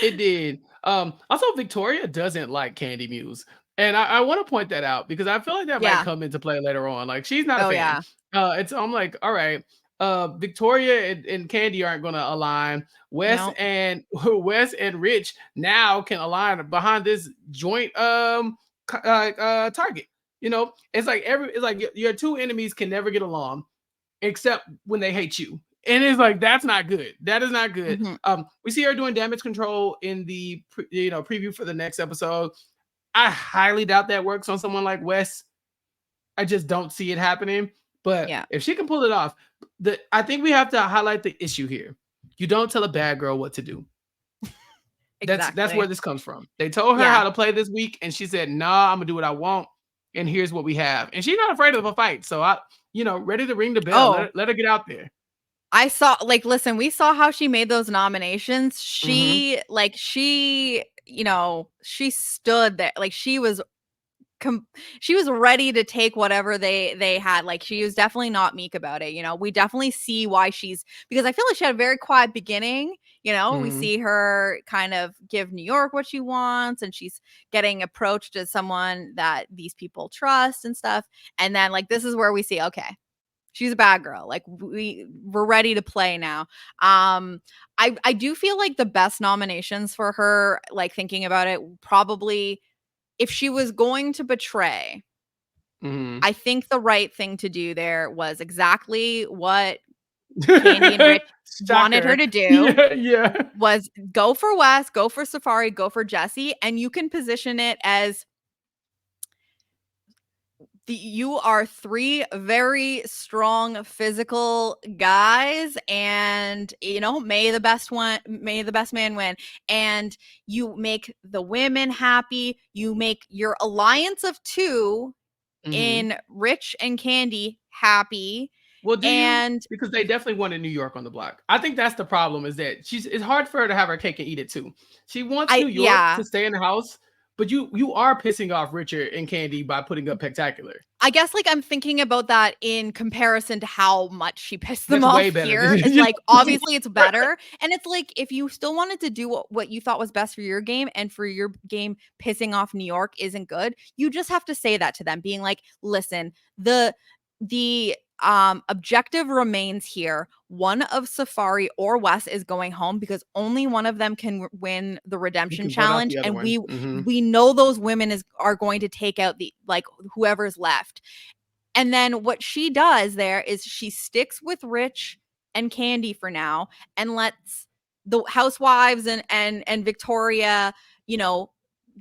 It did. Also, Victoria doesn't like Candy Muse, and I want to point that out because I feel like that might Yeah. come into play later on. Like, she's not a Oh fan. yeah. And so I'm like, all right, Victoria and Candy aren't going to align. Wes No. and Wes and Rich now can align behind this joint target. You know, it's like your two enemies can never get along except when they hate you. And it's like that's not good. That is not good. Hmm. We see her doing damage control in the preview for the next episode. I highly doubt that works on someone like Wes. I just don't see it happening. But Yeah. if she can pull it off, I think we have to highlight the issue here. You don't tell a bad girl what to do. That's where Exactly. this comes from. They told her Yeah. how to play this week, and she said, "Nah, I'm gonna do what I want." And here's what we have. And she's not afraid of a fight. So ready to ring the bell. Oh, Let her get out there. I saw, like, listen, we saw how she made those nominations. Mm-hmm. She stood there. Like she was ready to take whatever they had. Like she was definitely not meek about it. We definitely see why because I feel like she had a very quiet beginning. We Mm-hmm. see her kind of give New York what she wants, and she's getting approached as someone that these people trust and stuff. And then like this is where we see, okay, she's a bad girl. Like we're ready to play now. I do feel like the best nominations for her, like thinking about it, probably if she was going to betray, Mm-hmm. I think the right thing to do there was exactly what Candy and Rich wanted her Shocker. to do, Yeah, yeah. was go for Wes, go for Safari, go for Jesse, and you can position it as you are 3 very strong physical guys, and may the best man win. And you make the women happy, you make your alliance of 2 Mm-hmm. in Rich and Candy happy. Well, do you? And Because they definitely wanted New York on the block. I think that's the problem is that it's hard for her to have her cake and eat it too. She wants I New York yeah, to stay in the house, but you are pissing off Richard and Candy by putting up Spectacular. I guess like I'm thinking about that in comparison to how much she pissed them That's off way better than here. It's you like obviously it's better. And it's like if you still wanted to do what you thought was best for your game, and for your game pissing off New York isn't good, you just have to say that to them, being like, listen, the objective remains here. One of Safari or Wes is going home because only one of them can win the You redemption can vote out challenge, the other and one. we know those women are going to take out the like whoever's left. And then what she does there is she sticks with Rich and Candy for now, and lets the housewives and Victoria, you know,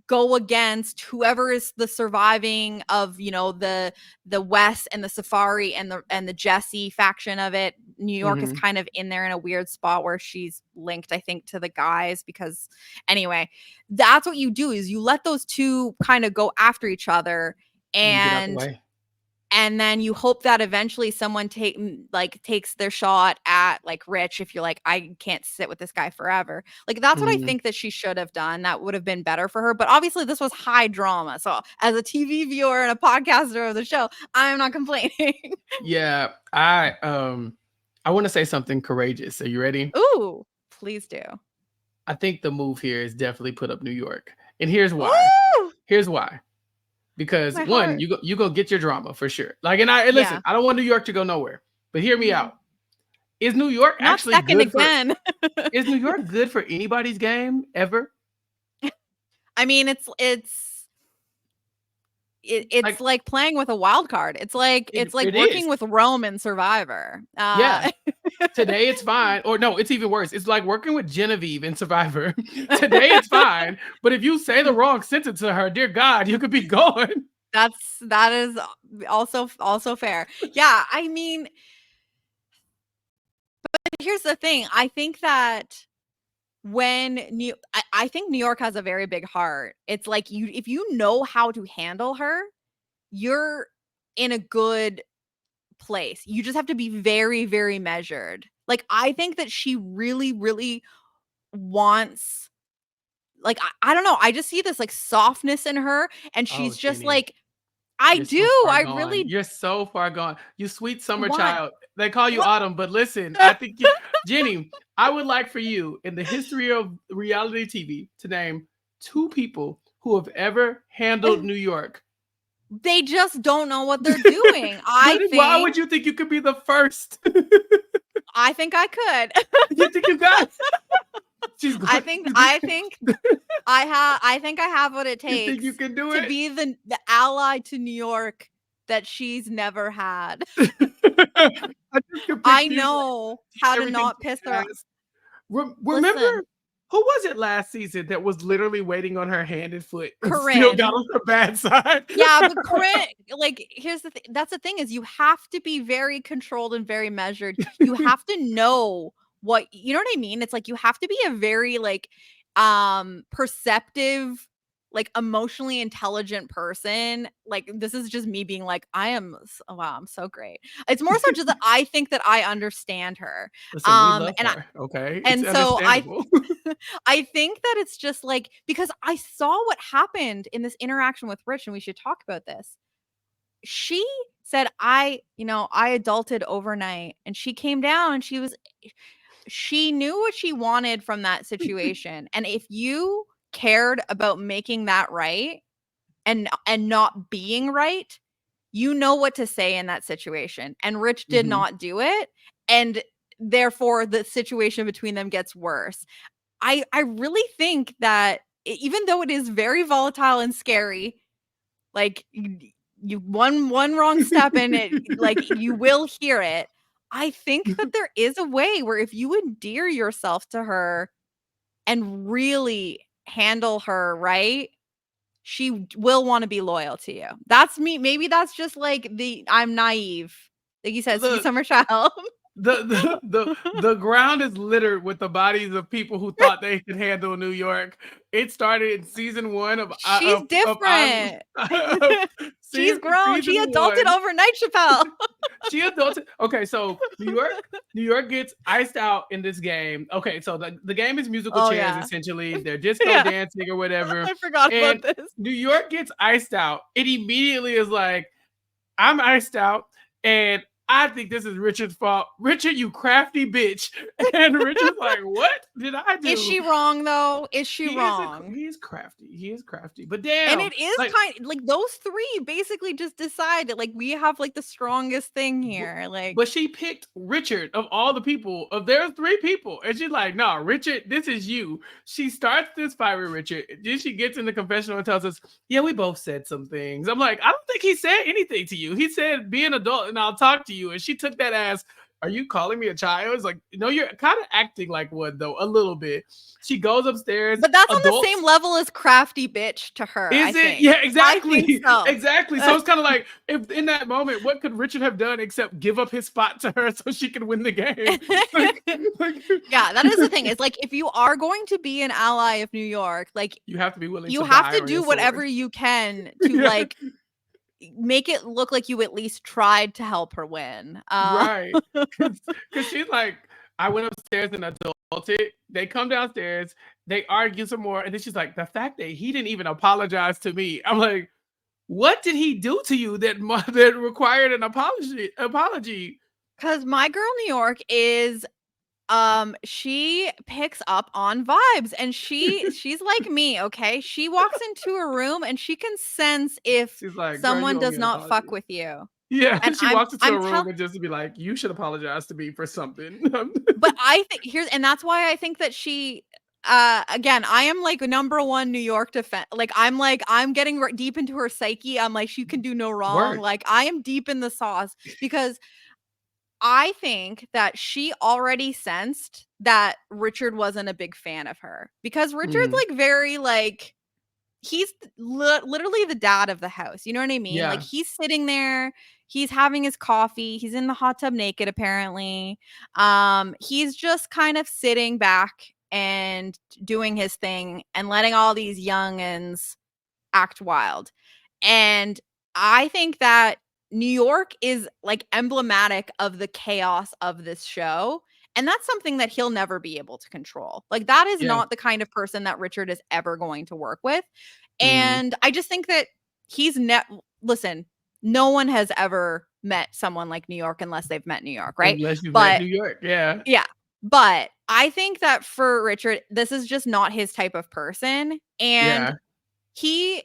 go against whoever is the surviving of, the West and the Safari and the Jesse faction of it. New York is Mm-hmm. kind of in there in a weird spot where she's linked, I think, to the guys, because anyway, that's what you do, is you let those two kind of go after each other. And you get out the and way. and then you hope that eventually someone takes their shot at like Rich, if you're like, I can't sit with this guy forever. Like that's what I Mm-hmm. think that she should have done. That would have been better for her. But obviously this was high drama. So as a TV viewer and a podcaster of the show, I am not complaining. Yeah, I want to say something courageous. Are you ready? Ooh, please do. I think the move here is definitely put up New York. And here's why. Ooh, Here's why. Because my one, heart. you go get your drama for sure. Like, and listen, Yeah. I don't want New York to go nowhere, but hear me out. Is New York Not actually second good for? again. Is New York good for anybody's game ever? I mean, it's it's like playing with a wild card. It's like it working is. with Rome in Survivor. Yeah. Today it's fine. Or no, it's even worse. It's like working with Genevieve in Survivor. Today it's fine. But if you say the wrong sentence to her, dear God, you could be gone. That is also fair. Yeah, I mean, but here's the thing. I think that I think New York has a very big heart. It's like if you know how to handle her, you're in a good place. You just have to be very, very measured. Like, I think that she really, really wants, like, I don't know. I just see this like softness in her, and Oh, she's just Jenny. like, I You're do. so far I gone. really You're so far gone. You sweet summer what? child. They call you What? Autumn, but listen, I think Jenny, I would like for you in the history of reality TV to name 2 people who have ever handled New York. They just don't know what they're doing. But why would you think you could be the first? I think I could. You think you got? She's I going. think I think I think I have what it You think you takes can do to it? be the ally to New York that she's never had. I just can I picture you like know how to everything not piss she her off. has. Listen, Remember who was it last season that was literally waiting on her hand and foot and still got Corinne. on her bad side? Yeah, but Corinne, like, here's the thing. That's the thing is you have to be very controlled and very measured. You have to know what you know what I mean? It's like you have to be a very like perceptive, like emotionally intelligent person. Like this is just me being like, oh, wow, I'm so great. It's more so just that I think that I understand her. Listen, we love And her. Okay, it's and so understandable. I think that it's just like because I saw what happened in this interaction with Rich, and we should talk about this. She said, I adulted overnight, and she came down and she knew what she wanted from that situation. And if you cared about making that right and not being right, you know what to say in that situation. And Rich did Mhm. not do it. And therefore the situation between them gets worse. I really think that even though it is very volatile and scary, like you one wrong step in it, like you will hear it. I think that there is a way where if you endear yourself to her and really handle her right, she will want to be loyal to you. That's me. Maybe that's just like I'm naive. Like you said, sweet Look, summer child. the ground is littered with the bodies of people who thought they could handle New York. It started in season 1 She's of I'm different. She's grown. She season adulted 1. overnight, Chappell. She adulted. Okay, so New York gets iced out in this game. Okay, so the game is musical Oh chairs yeah. essentially. They're disco Yeah. dancing or whatever. I forgot And about this. New York gets iced out. It immediately is like, I'm iced out, and I think this is Richard's fault. Richard, you crafty bitch. And Richard's like, what did I do? Is she wrong though? Is she wrong? He is crafty. He is crafty. But And damn, it is like like those three basically just decide that like we have like the strongest thing here. Like but she picked Richard of all the people. Of there's 3 people, and she's like, "No, Richard, this is you." She starts this fight with Richard. Then she gets in the confessional and tells us, "Yeah, we both said some things." I'm like, "I don't think he said anything to you. He said, be an adult, and I'll talk to you." And she took that as, "Are you calling me a child?" It's like, no, you're kind of acting like one though, a little bit. She goes upstairs. but that's on the Adults same level as crafty bitch to her, I is it? think. Yeah, I think exactly. so. Exactly. So it's kind of like if in that moment, what could Richard have done except give up his spot to her so she could win the game? Like, Yeah, that is the thing. It's like if you are going to be an ally of New York, like you have to be willing you to have die to on do your whatever sword. you can to Yeah. like make it look like you at least tried to help her win. Right. Because she's like, I went upstairs and adulted. They come downstairs, they argue some more, and then she's like, the fact that he didn't even apologize to me. I'm like, what did he do to you that that required an apology? Cause my girl New York is she picks up on vibes, and she's like me, okay? She walks into a room and she can sense if She's like, girl, you someone owe me does an not fuck apology. with you. Yeah, And she walks into a I'm room tell and just to be like, you should apologize to me for something. but I think here's and that's why I think that she again, I am like number one New York defense. I'm getting deep into her psyche. I'm like, she can do no wrong. Word. Like, I am deep in the sauce because I think that she already sensed that Richard wasn't a big fan of her because Richard's Mhm. like very like he's literally the dad of the house. You know what I mean? Like Yeah. he's sitting there, he's having his coffee, he's in the hot tub naked apparently. He's just kind of sitting back and doing his thing and letting all these youngins act wild. And I think that New York is like emblematic of the chaos of this show. And that's something that he'll never be able to control. Like, that is Yeah. not the kind of person that Richard is ever going to work with. Mhm. And I just think that he's listen, no one has ever met someone like New York unless they've met New York, right? Unless you've met But New York. Yeah. yeah, but I think that for Richard, this is just not his type of person. And Yeah. he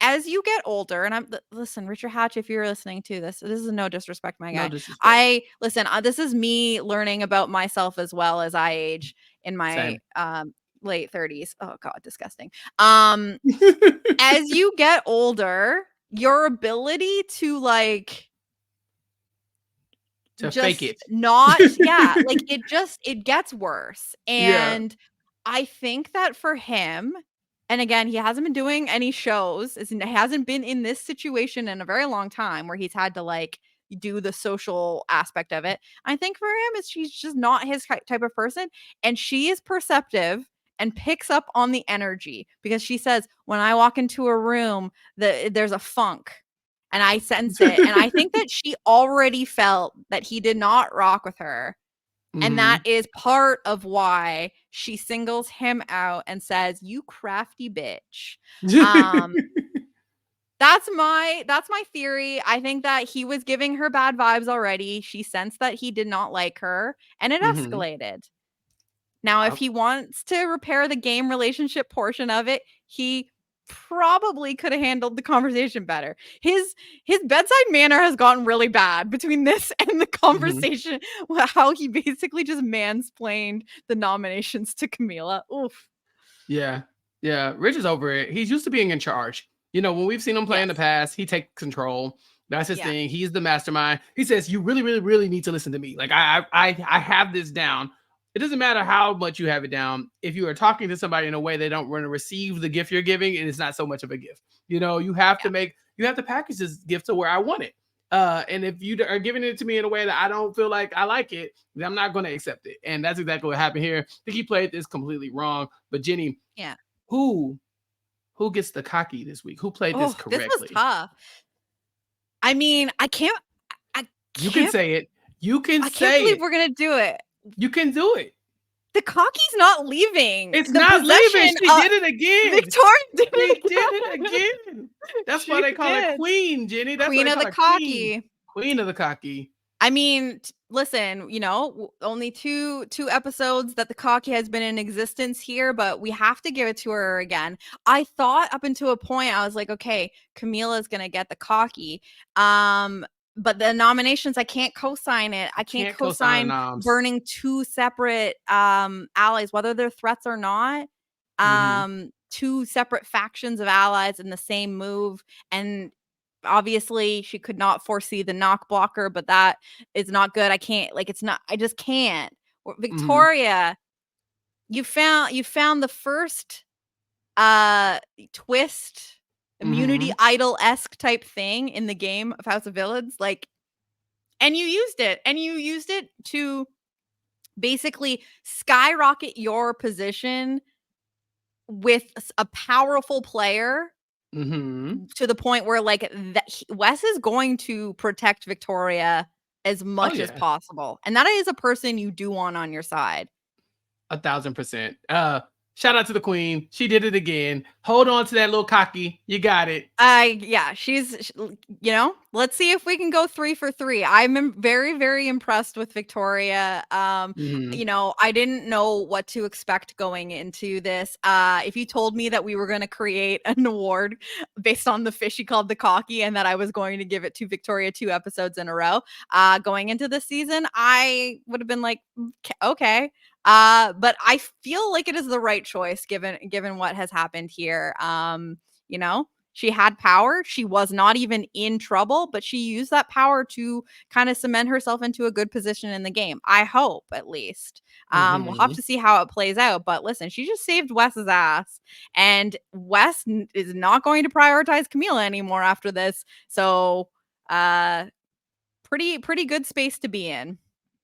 as you get older, and listen, Richard Hatch, if you're listening to this is no disrespect, my No guy. disrespect. I listen, this is me learning about myself as well as I age in my Same. late 30s. Oh god, disgusting. As you get older, your ability to like To fake just it. not yeah, like it gets worse. Yeah. And I think that for him, and again, he hasn't been doing any shows, he hasn't been in this situation in a very long time where he's had to like do the social aspect of it. I think for him, she's just not his type of person, and she is perceptive and picks up on the energy because she says, when I walk into a room, there's a funk and I sense it. And I think that she already felt that he did not rock with her. And that Mhm. is part of why she singles him out and says, "You crafty bitch." Um, that's my theory. I think that he was giving her bad vibes already. She sensed that he did not like her, and it Mhm. escalated. Now, if Oh, he wants to repair the game relationship portion of it, he probably could have handled the conversation better. His bedside manner has gotten really bad between this and the mhm. conversation, how he basically just mansplained the nominations to Camila. Oof. Yeah. Yeah. Rich is over it. He's used to being in charge. When we've seen him play in the Yes. past, he takes control. That's his Yeah. thing. He's the mastermind. He says, "You really, really, really need to listen to me. Like I have this down. It doesn't matter how much you have it down. If you are talking to somebody in a way they don't want to receive the gift you're giving, and it's not so much of a gift. You have to package this gift to where I want it. And if you are giving it to me in a way that I don't feel like I like it, then I'm not going to accept it." And that's exactly what happened here. I think he played this completely wrong. But Jenny, Yeah. who who gets the cocky this week? Who played this Oh, this was correctly? tough. I mean, I You can can't say it. You can I can't say believe it. we're gonna do it. You can do it. The cocky's not leaving. It's The not leaving. possession She did it again. Victoria did She it did it again. again. That's why She they call her did. queen, Jenny. That's why Queen they of call the her queen. cocky. Queen of the cocky. I mean, listen, only two episodes that the cocky has been in existence here, but we have to give it to her again. I thought up until a point I was like, okay, Camila's gonna get the cocky. But the nominations, I can't co-sign it. I can't Can't co-sign co-sign noms. burning two separate allies, whether they're threats or not. Mm-hmm. Two separate factions of allies in the same move. And obviously she could not foresee the knock blocker, but that is not good. I can't like it's not I just can't. Mm-hmm. Victoria, you found the first twist immunity Mm-hmm. idol-esque type thing in the game of House of Villains, like, and you used it to basically skyrocket your position with a powerful player Mm-hmm. to the point where like Wes is going to protect Victoria as Oh much as yeah. possible. And that is a person you do want on your side. 1,000%. Shout out to the queen. She did it again. Hold on to that little cocky. You got it. Yeah, let's see if we can go 3 for 3. I'm very, very impressed with Victoria. Mm-hmm. I didn't know what to expect going into this. If you told me that we were going to create an award based on the fish she called the cocky and that I was going to give it to Victoria 2 episodes in a row, going into this season, I would have been like, okay. But I feel like it is the right choice given what has happened here. You know, she had power. She was not even in trouble, but she used that power to kind of cement herself into a good position in the game. I hope, at least. We'll have Mhm. to see how it plays out. But listen, she just saved Wes's ass, and Wes is not going to prioritize Camila anymore after this. So, pretty good space to be in.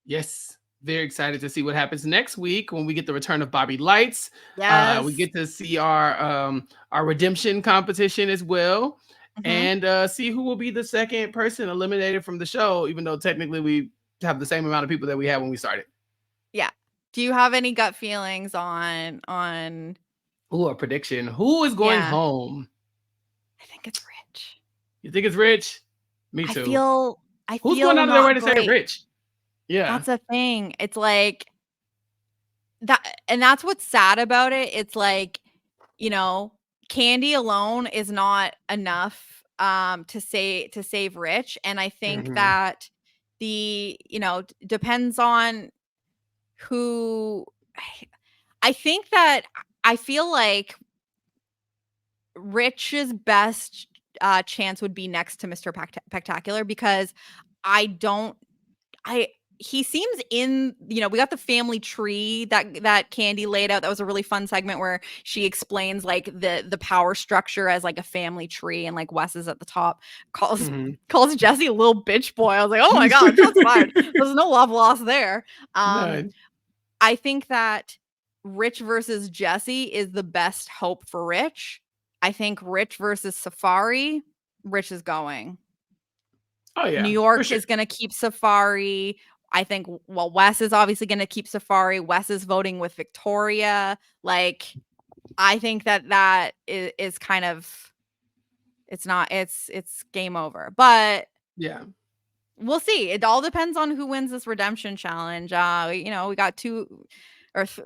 Yes. Very excited to see what happens next week when we get the return of Bobby Lights. We Yes. get to see our redemption competition as well, Mhm. and see who will be the second person eliminated from the show, even though technically we have the same amount of people that we had when we started. Yeah. Do you have any gut feelings on Ooh, a prediction. Who is going yeah, home? I think it's Rich. You think it's Rich? Me I too. feel I Who's going feel out of their way not to say great. Rich? Yeah. That's a thing. It's like that, and that's what's sad about it. It's like, you know, Candy alone is not enough to save Rich, and I think Mhm. that depends on who. I think that I feel like Rich's best chance would be next to Mr. Spectacular, because I don't I he seems in, we got the family tree that Candy laid out. That was a really fun segment where she explains like the power structure as like a family tree, and like Wes is at the top, calls Mhm. calls Jesse a little bitch boy. I was like, oh my god, shots fired. There's no love lost there. Um, None. I think that Rich versus Jesse is the best hope for Rich. I think Rich versus Safari, Rich is going. Oh New yeah, for York sure. is going to keep Safari. I think, well, Wes is obviously going to keep Safari. Wes is voting with Victoria. Like, I think that is kind of, it's game over. But Yeah. we'll see. It all depends on who wins this redemption challenge. We got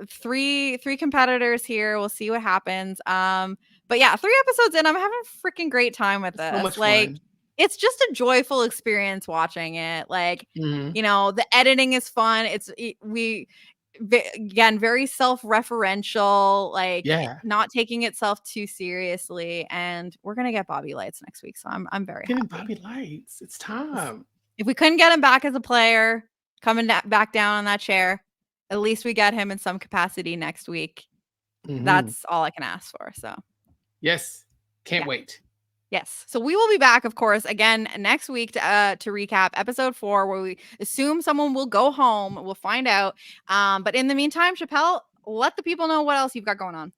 three competitors here. We'll see what happens. But yeah, 3 episodes in, I'm having a freaking great time with It's so this. much Like, fun. it's just a joyful experience watching it. Like, Mhm. the editing is fun. Again, very self-referential, like Yeah. not taking itself too seriously, and we're gonna get Bobby Lights next week, so I'm very Getting happy. Bobby Lights. It's time. If we couldn't get him back as a player, coming back down on that chair, at least we get him in some capacity next week. Mhm. That's all I can ask for. So, Yes. Can't yeah. wait. Yes. So we will be back, of course, again next week to recap episode 4, where we assume someone will go home. We'll find out. But in the meantime, Chappell, let the people know what else you've got going on.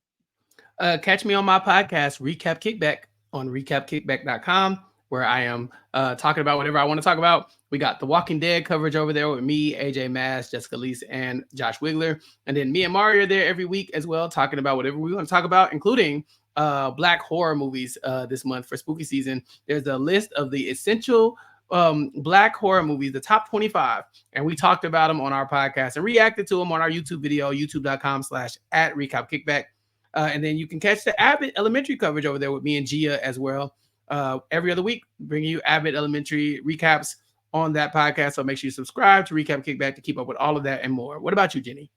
Catch me on my podcast, Recap Kickback, on recapkickback.com, where I am talking about whatever I want to talk about. We got The Walking Dead coverage over there with me, AJ Mass, Jessica Leese, and Josh Wigler. And then me and Mario are there every week as well, talking about whatever we want to talk about, including black horror movies this month for spooky season. There's a list of the essential black horror movies, the top 25. And we talked about them on our podcast and reacted to them on our YouTube video, youtube.com/@recapkickback. And then you can catch the Abbott Elementary coverage over there with me and Gia as well. Every other week, bringing you Abbott Elementary recaps on that podcast. So make sure you subscribe to Recap Kickback to keep up with all of that and more. What about you, Jenny?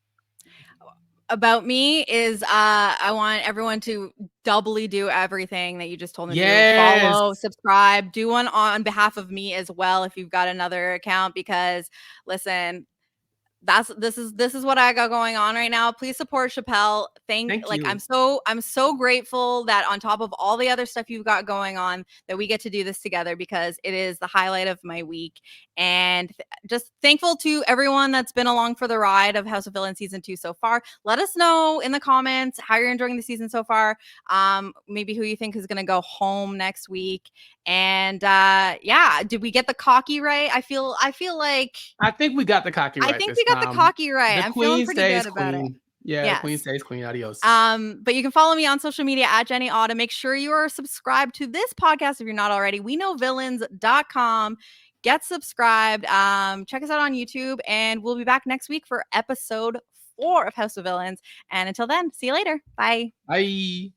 About me is I want everyone to doubly do everything that you just told them to do. Yes. Follow, subscribe, do one on behalf of me as well if you've got another account, because listen, this is what I got going on right now. Please support Chappell. Thank Like, you. I'm so grateful that on top of all the other stuff you've got going on, that we get to do this together, because it is the highlight of my week. And just thankful to everyone that's been along for the ride of House of Villains season 2 so far. Let us know in the comments how you're enjoying the season so far. Maybe who you think is gonna go home next week. And yeah, did we get the cocky right? I feel like I think we got the cocky I right think this we got the time. cocky right. The I'm feeling queen pretty stays good about it. queen. Yeah, the queen Yes. stays queen. Adios. But you can follow me on social media at Jenny Otta. Make sure you are subscribed to this podcast if you're not already. WeKnowVillains.com. Get subscribed. Check us out on YouTube, and we'll be back next week for episode 4 of House of Villains. And until then, see you later. Bye. Bye.